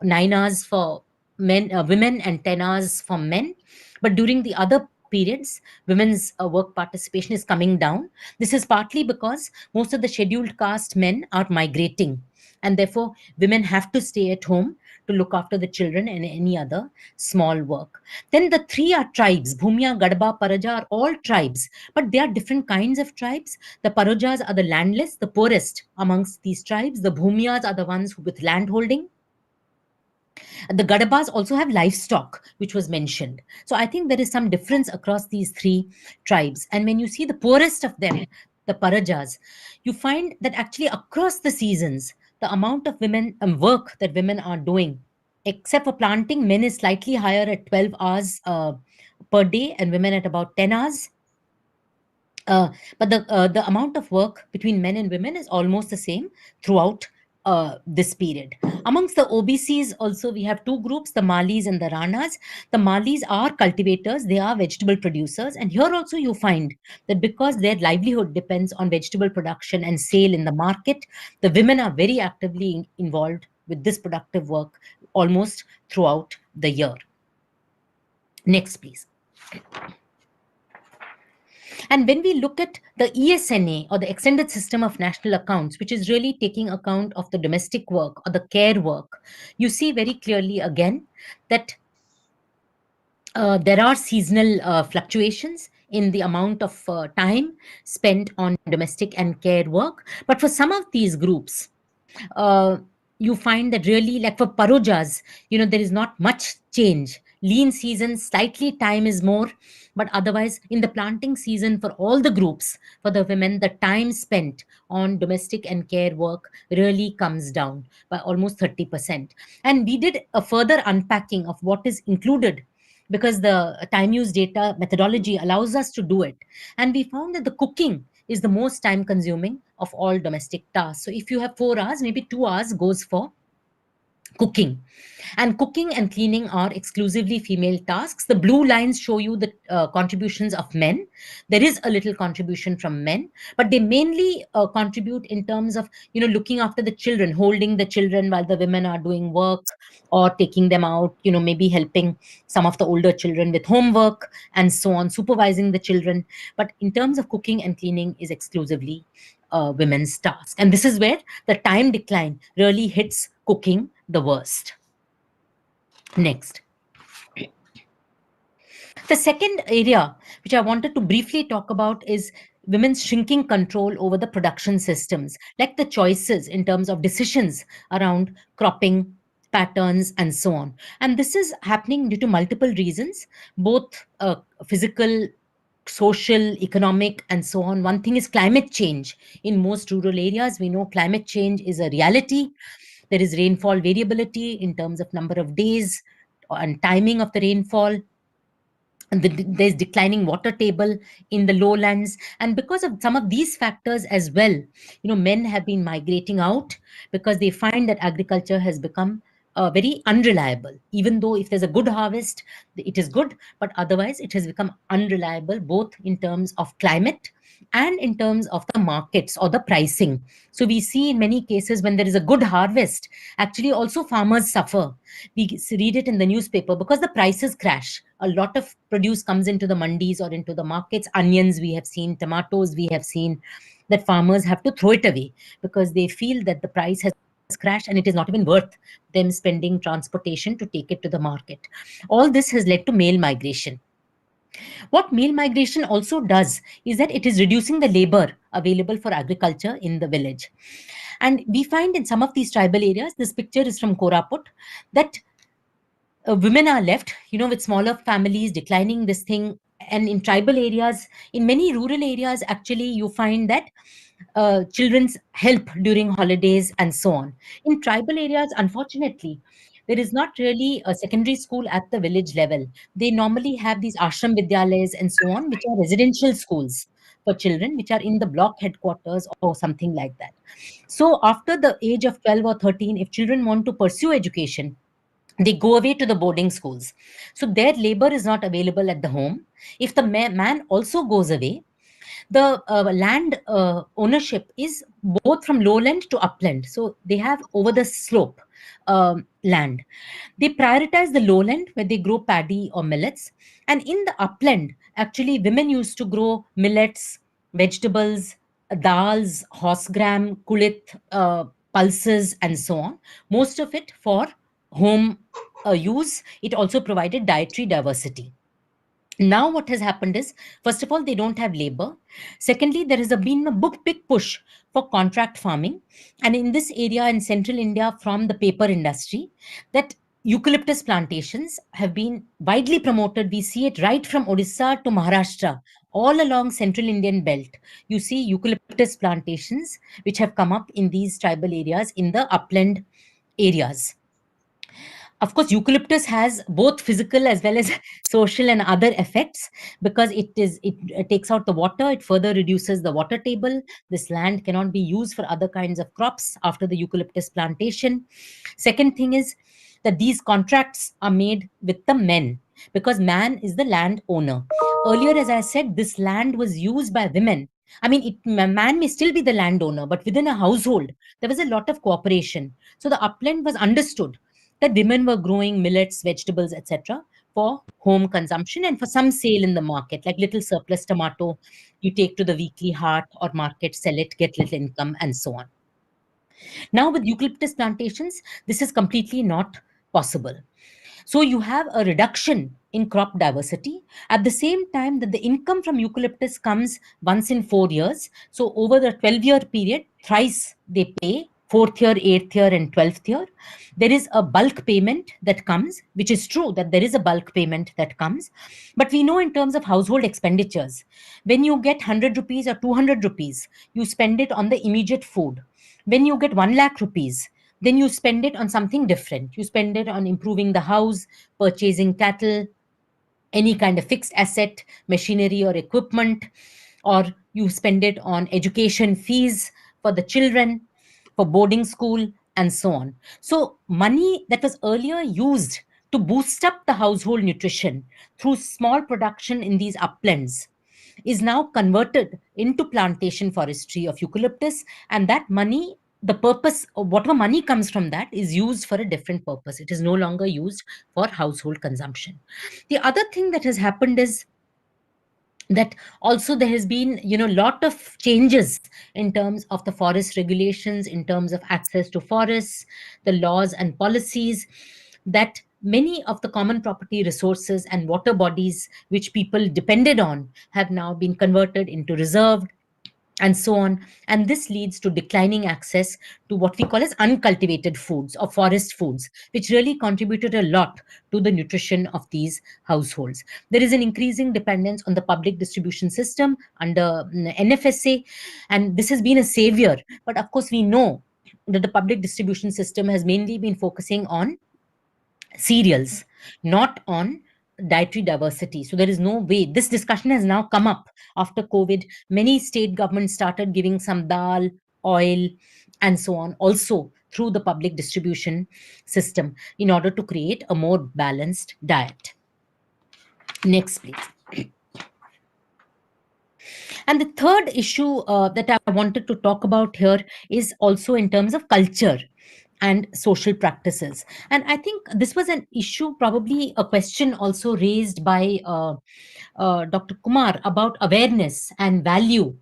9 hours for women and 10 hours for men. But during the other periods, women's work participation is coming down. This is partly because most of the scheduled caste men are migrating, and therefore women have to stay at home to look after the children and any other small work. Then the three are tribes: Bhumya, Gadba, Paraja are all tribes, but they are different kinds of tribes. The Parajas are the landless, the poorest amongst these tribes. The Bhumyas are the ones with land holding. The Gadabas also have livestock, which was mentioned. So I think there is some difference across these three tribes. And when you see the poorest of them, the Parajas, you find that actually across the seasons, the amount of women work that women are doing, except for planting, men is slightly higher at 12 hours per day, and women at about 10 hours. But the amount of work between men and women is almost the same throughout this period. Amongst the OBCs, also we have two groups, the Malis and the Ranas. The Malis are cultivators; they are vegetable producers, and here also you find that because their livelihood depends on vegetable production and sale in the market, the women are very actively involved with this productive work almost throughout the year. Next, please. And when we look at the ESNA, or the Extended System of National Accounts, which is really taking account of the domestic work or the care work, you see very clearly again that there are seasonal fluctuations in the amount of time spent on domestic and care work. But for some of these groups, uh, you find that really, like for Parojas, there is not much change. Lean season, slightly time is more, but otherwise, in the planting season, for all the groups, for the women, the time spent on domestic and care work really comes down by almost 30%. And we did a further unpacking of what is included, because the time use data methodology allows us to do it. And we found that the cooking is the most time consuming of all domestic tasks. So if you have 4 hours, maybe 2 hours goes for cooking. And cooking and cleaning are exclusively female tasks. The blue lines show you the contributions of men. There is a little contribution from men, but they mainly contribute in terms of looking after the children, holding the children while the women are doing work, or taking them out, maybe helping some of the older children with homework and so on, supervising the children. But in terms of cooking and cleaning is exclusively women's task, and this is where the time decline really hits cooking the worst. Next. The second area which I wanted to briefly talk about is women's shrinking control over the production systems, like the choices in terms of decisions around cropping patterns and so on. And this is happening due to multiple reasons, both physical, social, economic, and so on. One thing is climate change. In most rural areas, we know climate change is a reality. There is rainfall variability in terms of number of days and timing of the rainfall. And there's declining water table in the lowlands. And because of some of these factors as well, men have been migrating out, because they find that agriculture has become very unreliable. Even though if there's a good harvest, it is good, but otherwise it has become unreliable both in terms of climate and in terms of the markets or the pricing. So we see in many cases when there is a good harvest, actually also farmers suffer. We read it in the newspaper because the prices crash. A lot of produce comes into the mandis or into the markets. Onions we have seen, tomatoes we have seen, that farmers have to throw it away because they feel that the price has crashed and it is not even worth them spending transportation to take it to the market. All this has led to male migration. What male migration also does is that it is reducing the labor available for agriculture in the village. And we find in some of these tribal areas, this picture is from Koraput, that women are left, with smaller families, declining this thing. And in tribal areas, in many rural areas, actually, you find that children's help during holidays and so on. In tribal areas, unfortunately, there is not really a secondary school at the village level. They normally have these ashram vidyalayas and so on, which are residential schools for children, which are in the block headquarters or something like that. So after the age of 12 or 13, if children want to pursue education, they go away to the boarding schools. So their labor is not available at the home. If the man also goes away, the land ownership is both from lowland to upland. So they have over the slope land. They prioritize the lowland where they grow paddy or millets. And in the upland, actually, women used to grow millets, vegetables, dals, horse gram, kulit, pulses, and so on. Most of it for home use. It also provided dietary diversity. Now what has happened is, first of all, they don't have labor. Secondly, there has been a big push for contract farming, and in this area in central India, from the paper industry, that eucalyptus plantations have been widely promoted. We see it right from Odisha to Maharashtra, all along central Indian belt. You see eucalyptus plantations which have come up in these tribal areas, in the upland areas. Of course, eucalyptus has both physical as well as social and other effects, because it takes out the water, it further reduces the water table. This land cannot be used for other kinds of crops after the eucalyptus plantation. Second thing is that these contracts are made with the men, because man is the land owner. Earlier, as I said, this land was used by women. I mean, man may still be the landowner, but within a household, there was a lot of cooperation. So the upland was understood that women were growing millets, vegetables, etc., for home consumption and for some sale in the market, like little surplus tomato, you take to the weekly hart or market, sell it, get little income, and so on. Now, with eucalyptus plantations, this is completely not possible. So you have a reduction in crop diversity at the same time that the income from eucalyptus comes once in 4 years. So over the 12-year period, thrice they pay, fourth year, eighth year, and 12th year. There is a bulk payment that comes, which is true that there is a bulk payment that comes. But we know in terms of household expenditures, when you get 100 rupees or 200 rupees, you spend it on the immediate food. When you get 1 lakh rupees, then you spend it on something different. You spend it on improving the house, purchasing cattle, any kind of fixed asset, machinery or equipment, or you spend it on education fees for the children, for boarding school, and so on. So, money that was earlier used to boost up the household nutrition through small production in these uplands is now converted into plantation forestry of eucalyptus, and that money, the purpose of whatever money comes from that, is used for a different purpose. It is no longer used for household consumption. The other thing that has happened is that also there has been lot of changes in terms of the forest regulations, in terms of access to forests, the laws and policies, that many of the common property resources and water bodies which people depended on have now been converted into reserved, and so on. And this leads to declining access to what we call as uncultivated foods or forest foods, which really contributed a lot to the nutrition of these households. There is an increasing dependence on the public distribution system under NFSA, and this has been a savior. But of course, we know that the public distribution system has mainly been focusing on cereals, not on dietary diversity. So there is no way. This discussion has now come up after COVID. Many state governments started giving some dal, oil, and so on, also through the public distribution system in order to create a more balanced diet. Next, please. And the third issue that I wanted to talk about here is also in terms of culture and social practices. And I think this was an issue, probably a question also raised by Dr. Kumar about awareness and value.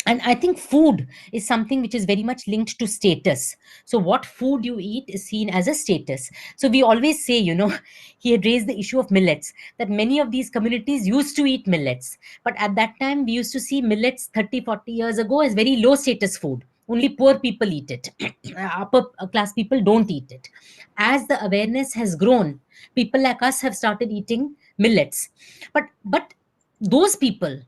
And I think food is something which is very much linked to status. So what food you eat is seen as a status. So we always say, he had raised the issue of millets, that many of these communities used to eat millets, but at that time we used to see millets 30-40 years ago as very low status food. Only poor people eat it. Upper class people don't eat it. As the awareness has grown, people like us have started eating millets. But those people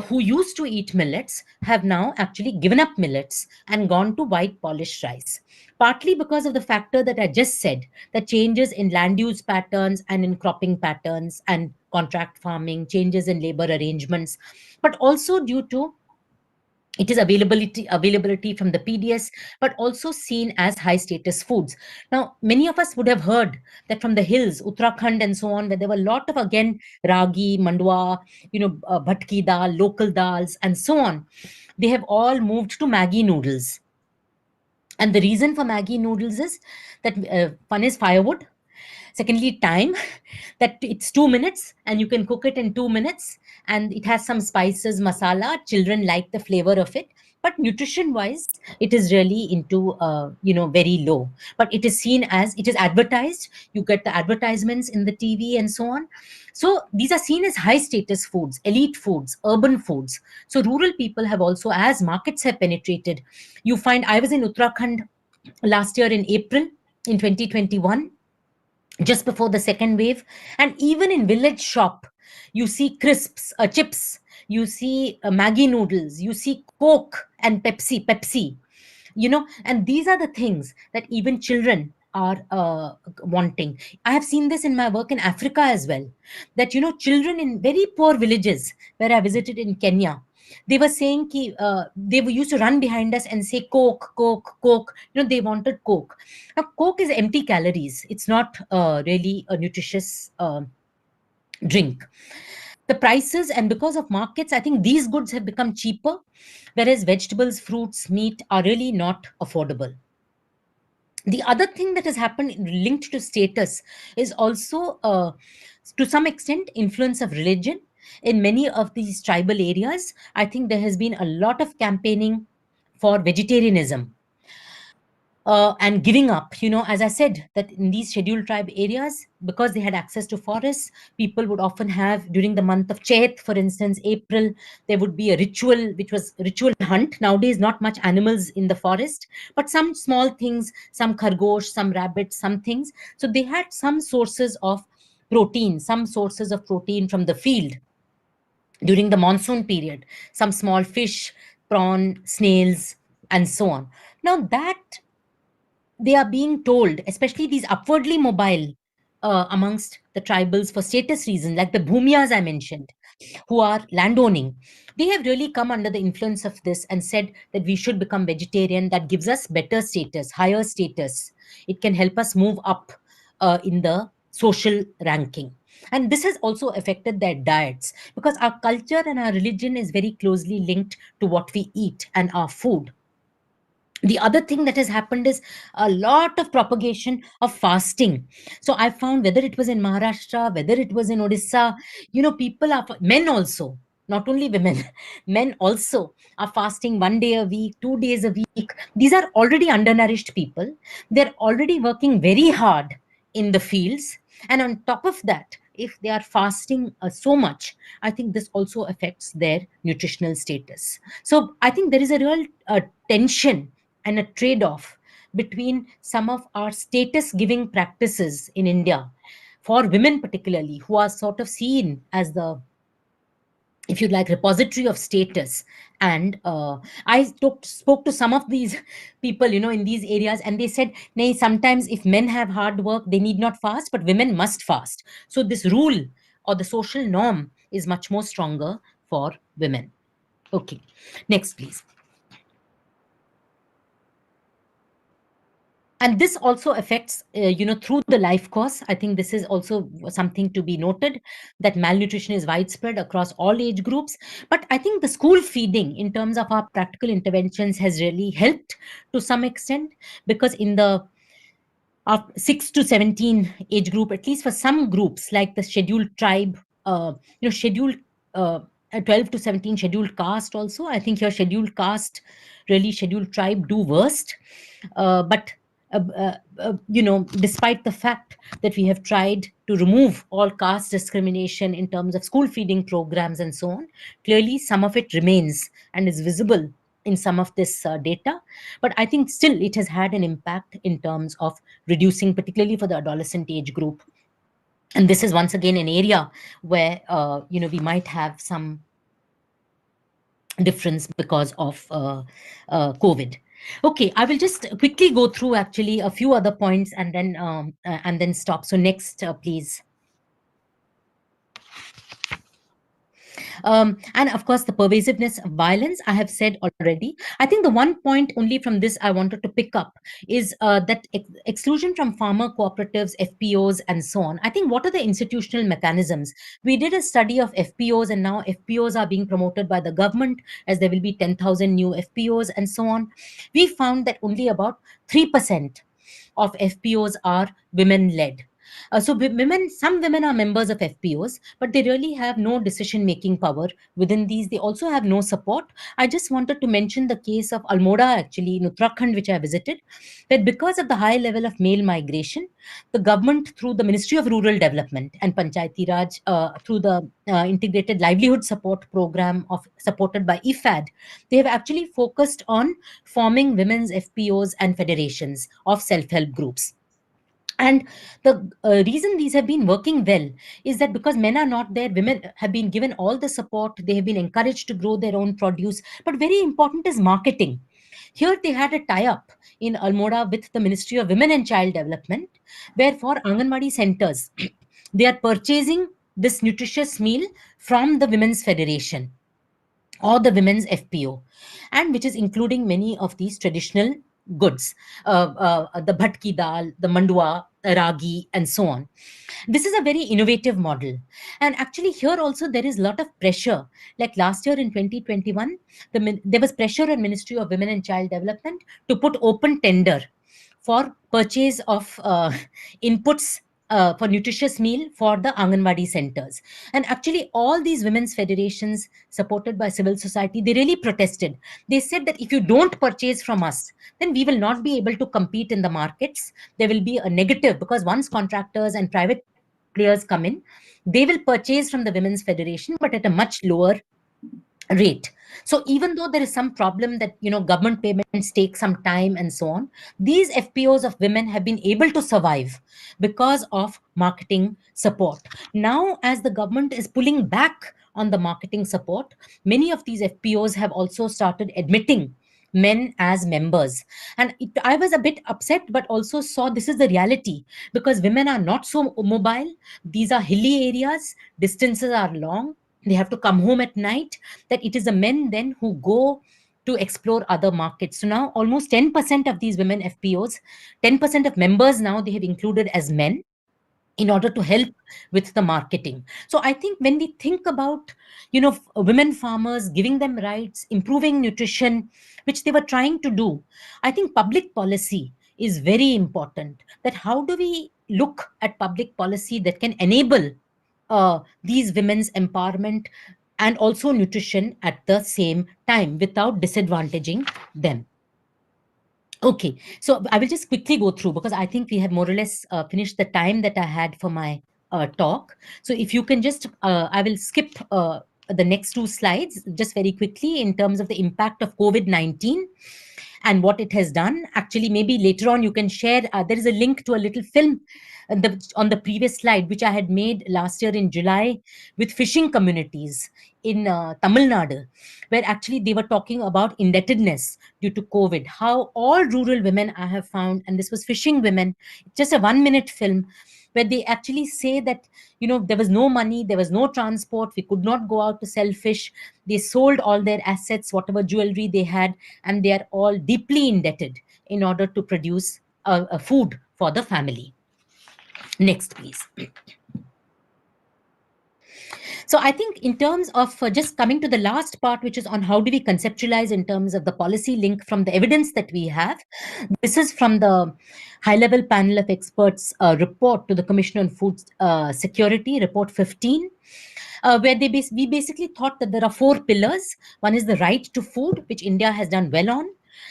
who used to eat millets have now actually given up millets and gone to white polished rice, partly because of the factor that I just said, the changes in land use patterns and in cropping patterns and contract farming, changes in labor arrangements, but also due to it is availability from the PDS, but also seen as high status foods. Now, many of us would have heard that from the hills, Uttarakhand and so on, where there were a lot of, again, ragi, mandwa, bhatki dal, local dals, and so on. They have all moved to Maggi noodles. And the reason for Maggi noodles is that one is firewood, secondly time, that it's 2 minutes and you can cook it in 2 minutes, and it has some spices, masala, children like the flavor of it, but nutrition wise it is really into very low, but it is seen as, it is advertised, you get the advertisements in the TV and so on. So these are seen as high status foods, elite foods, urban foods. So rural people have also, as markets have penetrated, you find, I was in Uttarakhand last year in April in 2021, just before the second wave, and even in village shop you see crisps, chips, you see Maggi noodles, you see Coke and Pepsi, and these are the things that even children are wanting. I have seen this in my work in Africa as well, that children in very poor villages where I visited in Kenya, they were saying they were used to run behind us and say Coke, Coke, Coke. They wanted Coke. Now Coke is empty calories, it's not really a nutritious drink. The prices, and because of markets, I think these goods have become cheaper, whereas vegetables, fruits, meat are really not affordable. The other thing that has happened linked to status is also, to some extent, influence of religion. In many of these tribal areas, I think there has been a lot of campaigning for vegetarianism, and giving up. As I said, that in these scheduled tribe areas, because they had access to forests, people would often have, during the month of Chet, for instance, April, there would be a ritual, which was ritual hunt. Nowadays, not much animals in the forest, but some small things, some khargosh, some rabbits, some things. So they had some sources of protein, from the field during the monsoon period, some small fish, prawn, snails, and so on. Now that they are being told, especially these upwardly mobile amongst the tribals for status reasons, like the Bhumiyas I mentioned, who are landowning, they have really come under the influence of this and said that we should become vegetarian. That gives us better status, higher status. It can help us move up in the social ranking. And this has also affected their diets, because our culture and our religion is very closely linked to what we eat and our food. The other thing that has happened is a lot of propagation of fasting. So I found, whether it was in Maharashtra, whether it was in Odisha, people are, men also, not only women, men also are fasting 1 day a week, 2 days a week. These are already undernourished people. They're already working very hard in the fields, and on top of that, if they are fasting so much, I think this also affects their nutritional status. So I think there is a real tension and a trade off between some of our status giving practices in India, for women particularly, who are sort of seen as the, if you like, repository of status. And spoke to some of these people, in these areas, and they said, nay, sometimes if men have hard work, they need not fast, but women must fast. So this rule, or the social norm, is much more stronger for women. Okay, next please. And this also affects, through the life course. I think this is also something to be noted, that malnutrition is widespread across all age groups. But I think the school feeding in terms of our practical interventions has really helped to some extent, because in the of 6 to 17 age group, at least for some groups like the scheduled tribe, scheduled uh, 12 to 17 scheduled caste also. I think your scheduled caste, really scheduled tribe do worst. But despite the fact that we have tried to remove all caste discrimination in terms of school feeding programs and so on, clearly some of it remains and is visible in some of this data. But I think still it has had an impact in terms of reducing, particularly for the adolescent age group. And this is once again an area where we might have some difference because of COVID. Okay, I will just quickly go through actually a few other points and then stop. So next, please. And of course, the pervasiveness of violence, I have said already. I think the one point only from this I wanted to pick up is that exclusion from farmer cooperatives, FPOs, and so on. I think what are the institutional mechanisms? We did a study of FPOs, and now FPOs are being promoted by the government, as there will be 10,000 new FPOs and so on. We found that only about 3% of FPOs are women led. Some women are members of FPOs, but they really have no decision making power within these. They also have no support. I just wanted to mention the case of Almora, actually, in Uttarakhand, which I visited, that because of the high level of male migration, the government, through the Ministry of Rural Development and Panchayati Raj, through the Integrated Livelihood Support Program supported by IFAD, they have actually focused on forming women's FPOs and federations of self-help groups. And the reason these have been working well is that because men are not there, women have been given all the support, they have been encouraged to grow their own produce. But very important is marketing. Here they had a tie-up in Almora with the Ministry of Women and Child Development, where for Anganwadi centers, they are purchasing this nutritious meal from the Women's Federation or the Women's FPO, and which is including many of these traditional goods, the bhatki dal, the mandua, ragi, and so on. This is a very innovative model. And actually, here also there is a lot of pressure. Like last year in 2021, there was pressure on Ministry of Women and Child Development to put open tender for purchase of inputs for nutritious meal for the Anganwadi centers. And actually, all these women's federations supported by civil society, they really protested. They said that if you don't purchase from us, then we will not be able to compete in the markets. There will be a negative, because once contractors and private players come in, they will purchase from the Women's Federation, but at a much lower rate. So even though there is some problem that government payments take some time and so on, these FPOs of women have been able to survive because of marketing support. Now, as the government is pulling back on the marketing support, many of these FPOs have also started admitting men as members. And I was a bit upset, but also saw this is the reality, because women are not so mobile. These are hilly areas, distances are long, they have to come home at night, that it is the men then who go to explore other markets. So now almost 10% of these women FPOs, 10% of members now they have included as men in order to help with the marketing. So I think when we think about women farmers, giving them rights, improving nutrition, which they were trying to do, I think public policy is very important. That how do we look at public policy that can enable these women's empowerment and also nutrition at the same time without disadvantaging them. Okay, so I will just quickly go through, because I think we have more or less finished the time that I had for my talk. So if you can just, I will skip the next two slides just very quickly in terms of the impact of COVID-19 and what it has done. Actually, maybe later on you can share, there is a link to a little film on the previous slide, which I had made last year in July with fishing communities in Tamil Nadu, where actually they were talking about indebtedness due to COVID, how all rural women I have found, and this was fishing women, just a 1-minute film, where they actually say that, there was no money, there was no transport, we could not go out to sell fish. They sold all their assets, whatever jewelry they had, and they are all deeply indebted in order to produce food for the family. Next, please. So I think in terms of just coming to the last part, which is on how do we conceptualize in terms of the policy link from the evidence that we have. This is from the high-level panel of experts report to the Commission on Food Security, report 15. Where we basically thought that there are 4 pillars. One is the right to food, which India has done well on.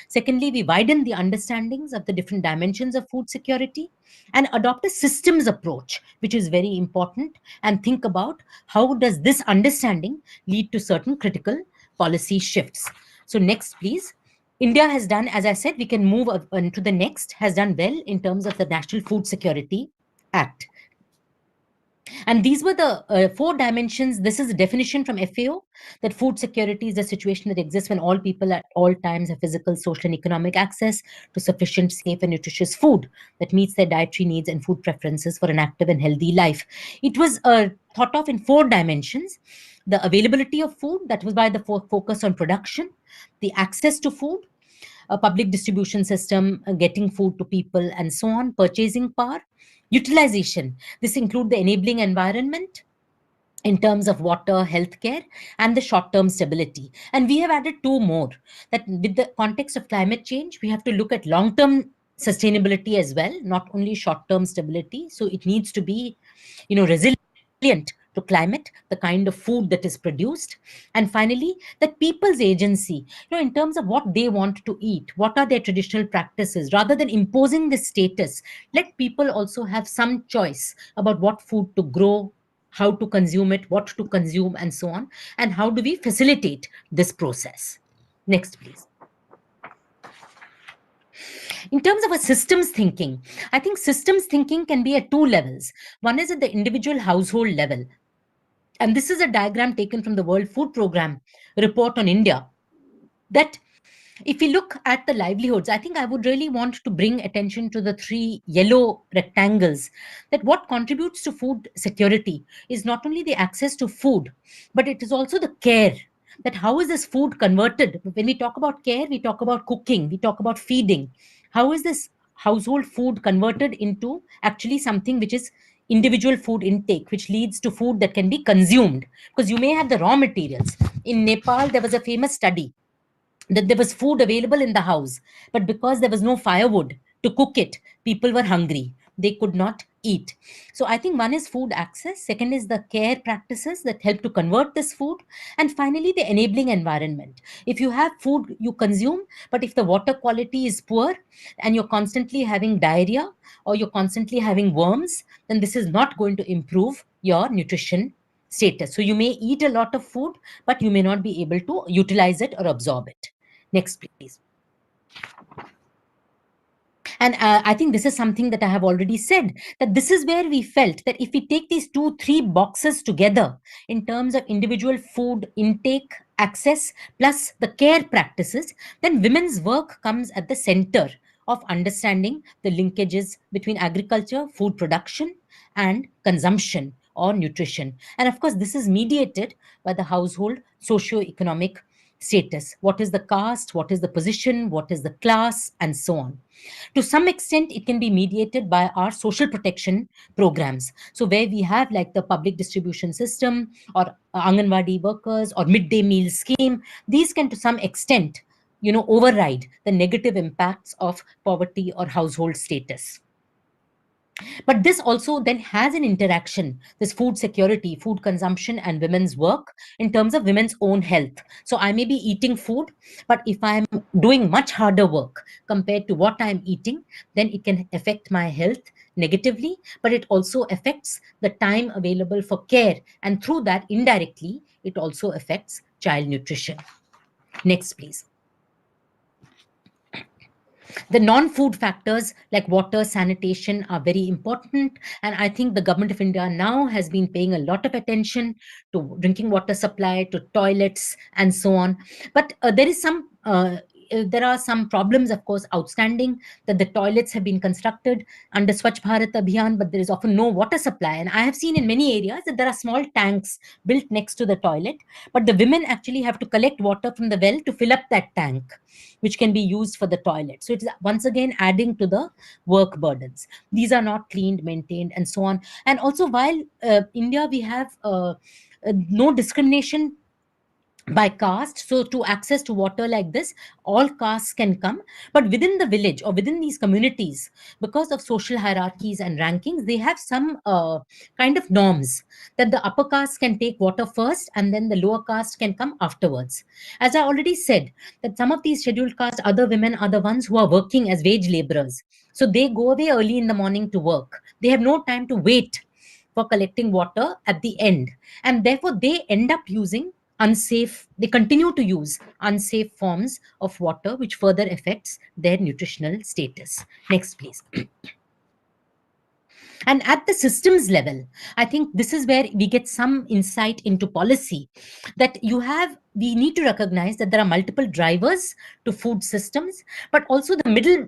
Secondly, we widen the understandings of the different dimensions of food security and adopt a systems approach, which is very important, and think about how does this understanding lead to certain critical policy shifts. So next, please. India has done, as I said, we can move on to the next, has done well in terms of the National Food Security Act. And these were the 4 dimensions. This is a definition from FAO that food security is a situation that exists when all people at all times have physical, social, and economic access to sufficient, safe, and nutritious food that meets their dietary needs and food preferences for an active and healthy life. It was thought of in 4 dimensions. The availability of food, that was by the focus on production, the access to food, a public distribution system, getting food to people, and so on, purchasing power, utilization. This include the enabling environment in terms of water, healthcare, and the short-term stability. And we have added 2 more, that with the context of climate change, we have to look at long-term sustainability as well, not only short-term stability. So it needs to be, resilient to climate, the kind of food that is produced. And finally, that people's agency, in terms of what they want to eat, what are their traditional practices, rather than imposing the status, let people also have some choice about what food to grow, how to consume it, what to consume, and so on. And how do we facilitate this process? Next, please. In terms of a systems thinking, I think systems thinking can be at 2 levels. One is at the individual household level. And this is a diagram taken from the World Food Programme report on India, that if we look at the livelihoods, I think I would really want to bring attention to the 3 yellow rectangles, that what contributes to food security is not only the access to food, but it is also the care, that how is this food converted. When we talk about care, we talk about cooking, we talk about feeding. How is this household food converted into actually something which is individual food intake, which leads to food that can be consumed? Because you may have the raw materials. In Nepal, there was a famous study that there was food available in the house, but because there was no firewood to cook it, people were hungry. They could not eat. So I think one is food access, second is the care practices that help to convert this food, and finally the enabling environment. If you have food you consume, but if the water quality is poor and you're constantly having diarrhea or you're constantly having worms, then this is not going to improve your nutrition status. So you may eat a lot of food, but you may not be able to utilize it or absorb it. Next, please. And I think this is something that I have already said, that this is where we felt that if we take these 2-3 boxes together in terms of individual food intake, access, plus the care practices, then women's work comes at the center of understanding the linkages between agriculture, food production, and consumption or nutrition. And of course, this is mediated by the household socio-economic status. What is the caste? What is the position? What is the class? And so on. To some extent, it can be mediated by our social protection programs. So where we have like the public distribution system or Anganwadi workers or midday meal scheme, these can to some extent, override the negative impacts of poverty or household status. But this also then has an interaction, this food security, food consumption, and women's work in terms of women's own health. So I may be eating food, but if I'm doing much harder work compared to what I'm eating, then it can affect my health negatively, but it also affects the time available for care. And through that, indirectly, it also affects child nutrition. Next, please. The non-food factors like water, sanitation are very important. And I think the government of India now has been paying a lot of attention to drinking water supply, to toilets, and so on. But there is some there are some problems, of course, outstanding, that the toilets have been constructed under Swachh Bharat Abhiyan, but there is often no water supply. And I have seen in many areas that there are small tanks built next to the toilet, but the women actually have to collect water from the well to fill up that tank, which can be used for the toilet. So it is once again adding to the work burdens. These are not cleaned, maintained, and so on. And also, while India, we have no discrimination by caste, so to access to water like this, all castes can come, but within the village or within these communities, because of social hierarchies and rankings, they have some kind of norms, that the upper caste can take water first and then the lower caste can come afterwards. As I already said, that some of these scheduled caste other women are the ones who are working as wage laborers, so they go away early in the morning to work. They have no time to wait for collecting water at the end, and therefore they end up using unsafe, they continue to use unsafe forms of water, which further affects their nutritional status. Next, please. And at the systems level, I think this is where we get some insight into policy, that we need to recognize that there are multiple drivers to food systems, but also the middle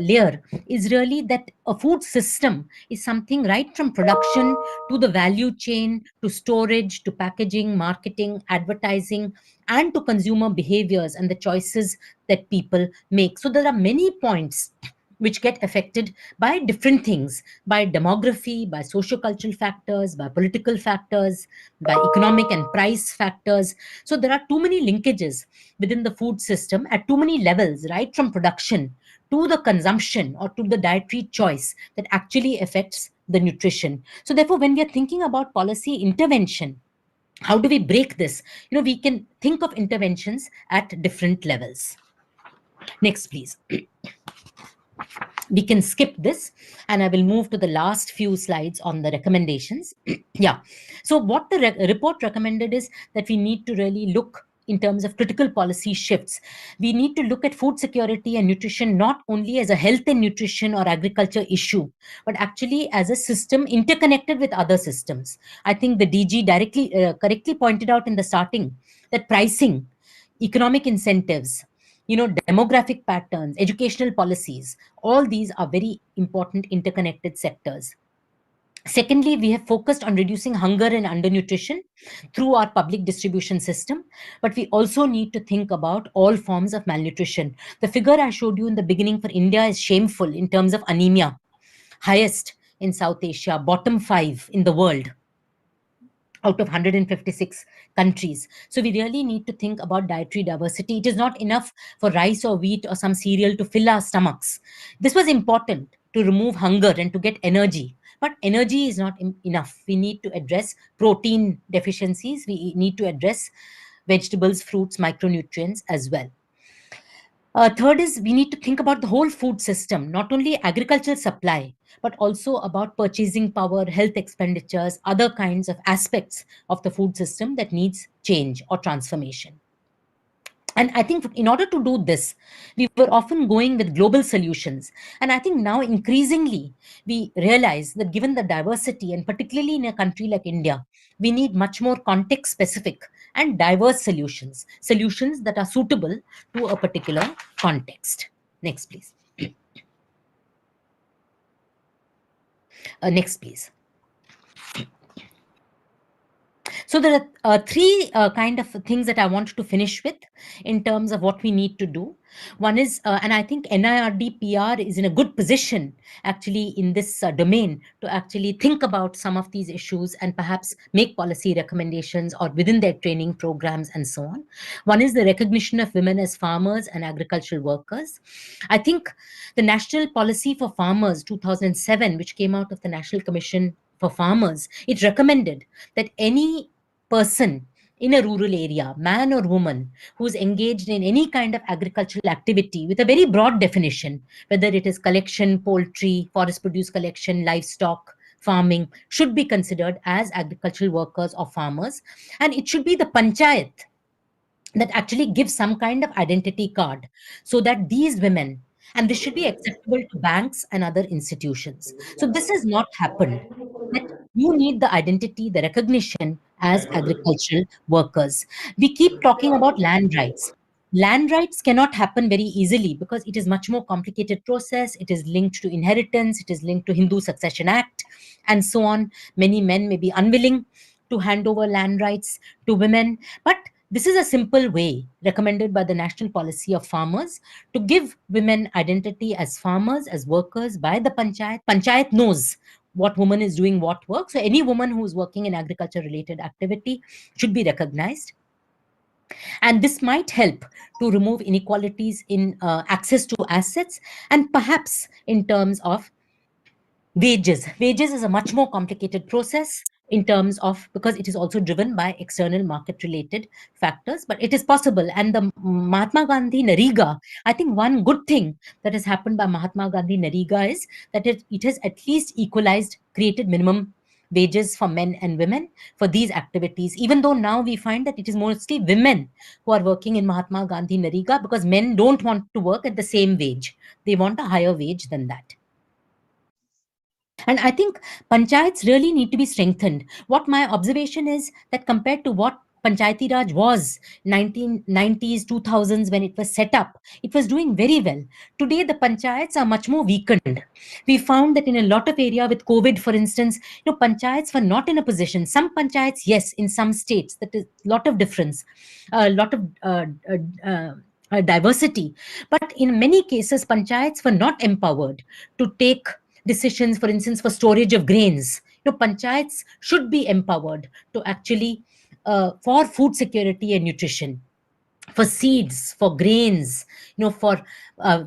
layer is really that a food system is something right from production to the value chain, to storage, to packaging, marketing, advertising, and to consumer behaviors and the choices that people make. So there are many points which get affected by different things, by demography, by sociocultural factors, by political factors, by economic and price factors. So there are too many linkages within the food system at too many levels, right from production to the consumption or to the dietary choice, that actually affects the nutrition. So therefore, when we are thinking about policy intervention, how do we break this? We can think of interventions at different levels. Next, please. We can skip this and I will move to the last few slides on the recommendations. Yeah. So what the report recommended is that we need to really look in terms of critical policy shifts. We need to look at food security and nutrition not only as a health and nutrition or agriculture issue, but actually as a system interconnected with other systems. I think the DG correctly pointed out in the starting that pricing, economic incentives, demographic patterns, educational policies, all these are very important interconnected sectors. Secondly, we have focused on reducing hunger and undernutrition through our public distribution system, but we also need to think about all forms of malnutrition. The figure I showed you in the beginning for India is shameful in terms of anemia, highest in South Asia, bottom 5 in the world out of 156 countries. So we really need to think about dietary diversity. It is not enough for rice or wheat or some cereal to fill our stomachs. This was important to remove hunger and to get energy. But energy is not enough. We need to address protein deficiencies. We need to address vegetables, fruits, micronutrients as well. Third is we need to think about the whole food system, not only agricultural supply, but also about purchasing power, health expenditures, other kinds of aspects of the food system that needs change or transformation. And I think in order to do this, we were often going with global solutions. And I think now increasingly we realize that given the diversity, and particularly in a country like India, we need much more context specific and diverse solutions, solutions that are suitable to a particular context. Next, please. Next, please. So there are three kind of things that I want to finish with in terms of what we need to do. One is, and I think NIRD PR is in a good position actually in this domain to actually think about some of these issues and perhaps make policy recommendations or within their training programs and so on. One is the recognition of women as farmers and agricultural workers. I think the National Policy for Farmers 2007, which came out of the National Commission for Farmers, it recommended that any person in a rural area, man or woman, who is engaged in any kind of agricultural activity with a very broad definition, whether it is collection, poultry, forest produce collection, livestock, farming, should be considered as agricultural workers or farmers. And it should be the panchayat that actually gives some kind of identity card so that these women, and this should be acceptable to banks and other institutions. So this has not happened. That you need the identity, the recognition as agricultural workers. We keep talking about land rights. land rights cannot happen very easily because it is much more complicated process. It is linked to inheritance. It is linked to Hindu Succession Act and so on. Many men may be unwilling to hand over land rights to women. But this is a simple way recommended by the National Policy of Farmers to give women identity as farmers, as workers by the panchayat. Panchayat knows what woman is doing what work. So any woman who is working in agriculture related activity should be recognized. And this might help to remove inequalities in access to assets and perhaps in terms of wages. Wages is a much more complicated process in terms of, because it is also driven by external market related factors, but it is possible. And the Mahatma Gandhi Nariga, I think one good thing that has happened by Mahatma Gandhi Nariga is that it has at least equalized, created minimum wages for men and women for these activities, even though now we find that it is mostly women who are working in Mahatma Gandhi Nariga because men don't want to work at the same wage. They want a higher wage than that. And I think panchayats really need to be strengthened. What my observation is that compared to what Panchayati Raj was 1990s, 2000s when it was set up, it was doing very well. Today, the panchayats are much more weakened. We found that in a lot of area with COVID, for instance, panchayats were not in a position. Some panchayats, yes, in some states, that is a lot of difference, a lot of diversity. But in many cases, panchayats were not empowered to take decisions, for instance, for storage of grains. Panchayats should be empowered to actually, for food security and nutrition, for seeds, for grains, for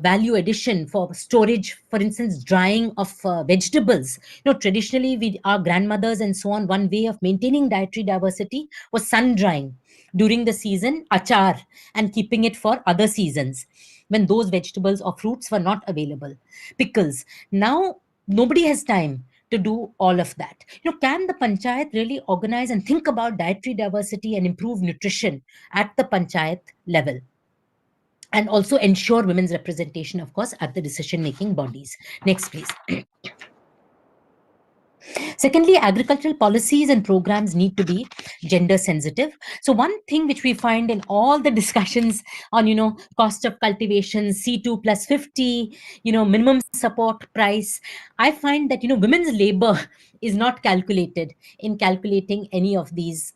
value addition, for storage, for instance, drying of vegetables. Traditionally, our grandmothers and so on, one way of maintaining dietary diversity was sun drying during the season, achar, and keeping it for other seasons when those vegetables or fruits were not available. Pickles. Now, nobody has time to do all of that. Can the panchayat really organize and think about dietary diversity and improve nutrition at the panchayat level? And also ensure women's representation, of course, at the decision-making bodies. Next, please. Secondly, agricultural policies and programs need to be gender sensitive. So one thing which we find in all the discussions on, cost of cultivation, C2 plus 50, minimum support price, I find that, women's labor is not calculated in calculating any of these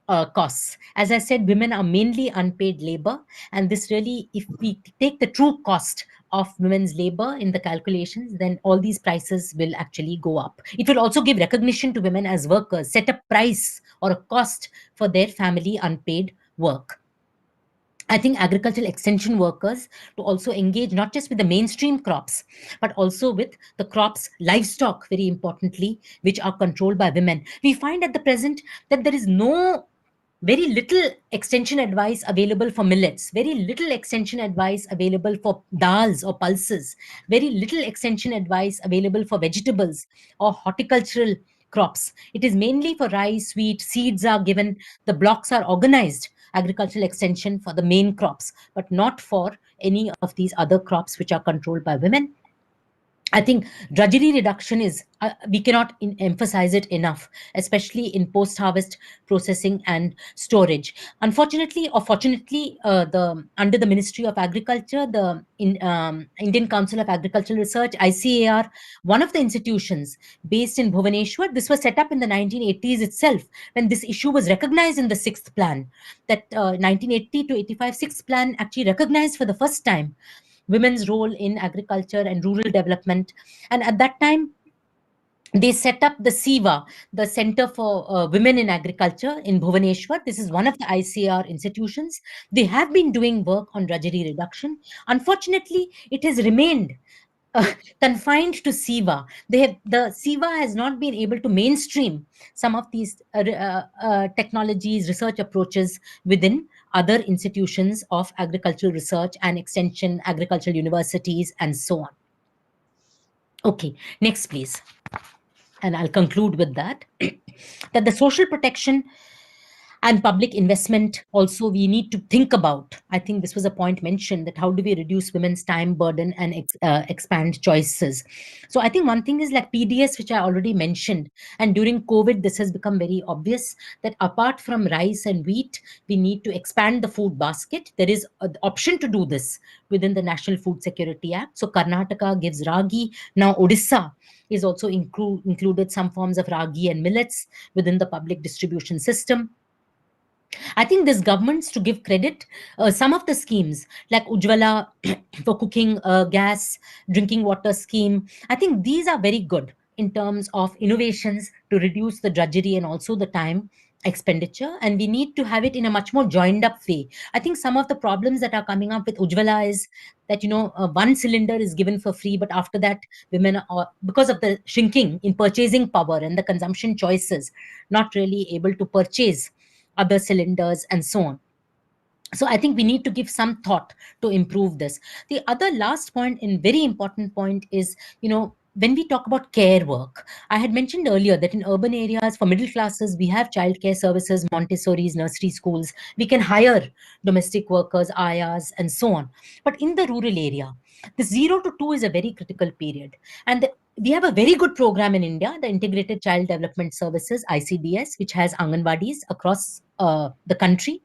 costs. As I said, women are mainly unpaid labor. And this really, if we take the true cost of women's labor in the calculations, then all these prices will actually go up. It will also give recognition to women as workers, set a price or a cost for their family unpaid work. I think agricultural extension workers to also engage not just with the mainstream crops, but also with the crops, livestock, very importantly, which are controlled by women. We find at the present that there is very little extension advice available for millets, very little extension advice available for dals or pulses, very little extension advice available for vegetables or horticultural crops. It is mainly for rice, wheat, seeds are given, the blocks are organized, agricultural extension for the main crops, but not for any of these other crops which are controlled by women. I think drudgery reduction is, we cannot emphasize it enough, especially in post-harvest processing and storage. Unfortunately or fortunately, under the Ministry of Agriculture, the Indian Council of Agricultural Research, ICAR, one of the institutions based in Bhubaneswar, this was set up in the 1980s itself, when this issue was recognized in the 6th plan. That 1980 to 85 6th plan actually recognized for the first time women's role in agriculture and rural development. And at that time, they set up the SIVA, the Center for Women in Agriculture in Bhubaneswar. This is one of the ICR institutions. They have been doing work on drudgery reduction. Unfortunately, it has remained confined to SIVA. The SIVA has not been able to mainstream some of these technologies, research approaches within other institutions of agricultural research and extension, agricultural universities, and so on. Okay, next, please. And I'll conclude with that, that the social protection And public investment also we need to think about. I think this was a point mentioned, that how do we reduce women's time burden and expand choices. So I think one thing is like PDS, which I already mentioned, and during COVID this has become very obvious that apart from rice and wheat, we need to expand the food basket. There is an option to do this within the National Food Security Act. So Karnataka gives ragi, now Odisha is also included some forms of ragi and millets within the public distribution system. I think this governments to give credit, some of the schemes like Ujjwala for cooking gas, drinking water scheme. I think these are very good in terms of innovations to reduce the drudgery and also the time expenditure. And we need to have it in a much more joined up way. I think some of the problems that are coming up with Ujjwala is that, one cylinder is given for free, but after that, women are, because of the shrinking in purchasing power and the consumption choices, not really able to purchase other cylinders and so on. So I think we need to give some thought to improve this. The other last point and very important point is, when we talk about care work, I had mentioned earlier that in urban areas for middle classes, we have childcare services, Montessori's, nursery schools. We can hire domestic workers, ayas, and so on. But in the rural area, the 0 to 2 is a very critical period. And we have a very good program in India, the Integrated Child Development Services, ICDS, which has Anganwadis across the country.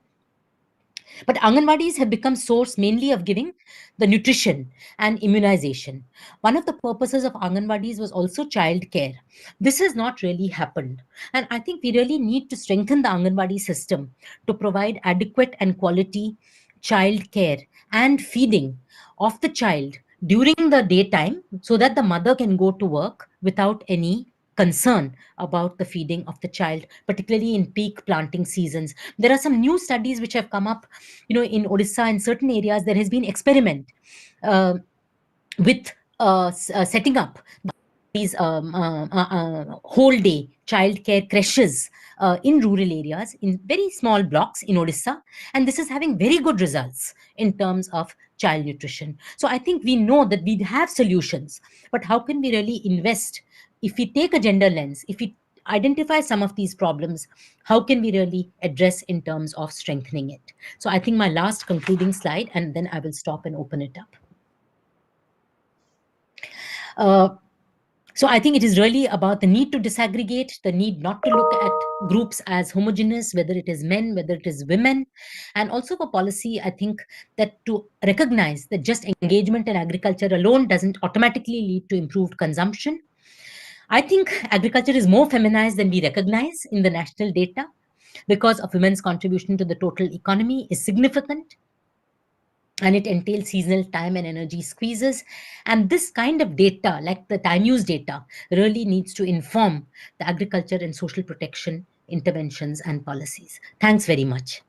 But Anganwadis have become source mainly of giving the nutrition and immunization. One of the purposes of Anganwadis was also child care. This has not really happened. And I think we really need to strengthen the Anganwadi system to provide adequate and quality child care and feeding of the child during the daytime so that the mother can go to work without any concern about the feeding of the child, particularly in peak planting seasons. There are some new studies which have come up, in Odisha, in certain areas, there has been experiment uh, with setting up these whole day childcare creches in rural areas in very small blocks in Odisha. And this is having very good results in terms of child nutrition. So I think we know that we have solutions, but how can we really invest? If we take a gender lens, if we identify some of these problems, how can we really address in terms of strengthening it? So I think my last concluding slide, and then I will stop and open it up. So I think it is really about the need to disaggregate, the need not to look at groups as homogeneous, whether it is men, whether it is women. And also for policy, I think that to recognize that just engagement in agriculture alone doesn't automatically lead to improved consumption. I think agriculture is more feminized than we recognize in the national data because of women's contribution to the total economy is significant, and it entails seasonal time and energy squeezes. And this kind of data, like the time use data, really needs to inform the agriculture and social protection interventions and policies. Thanks very much.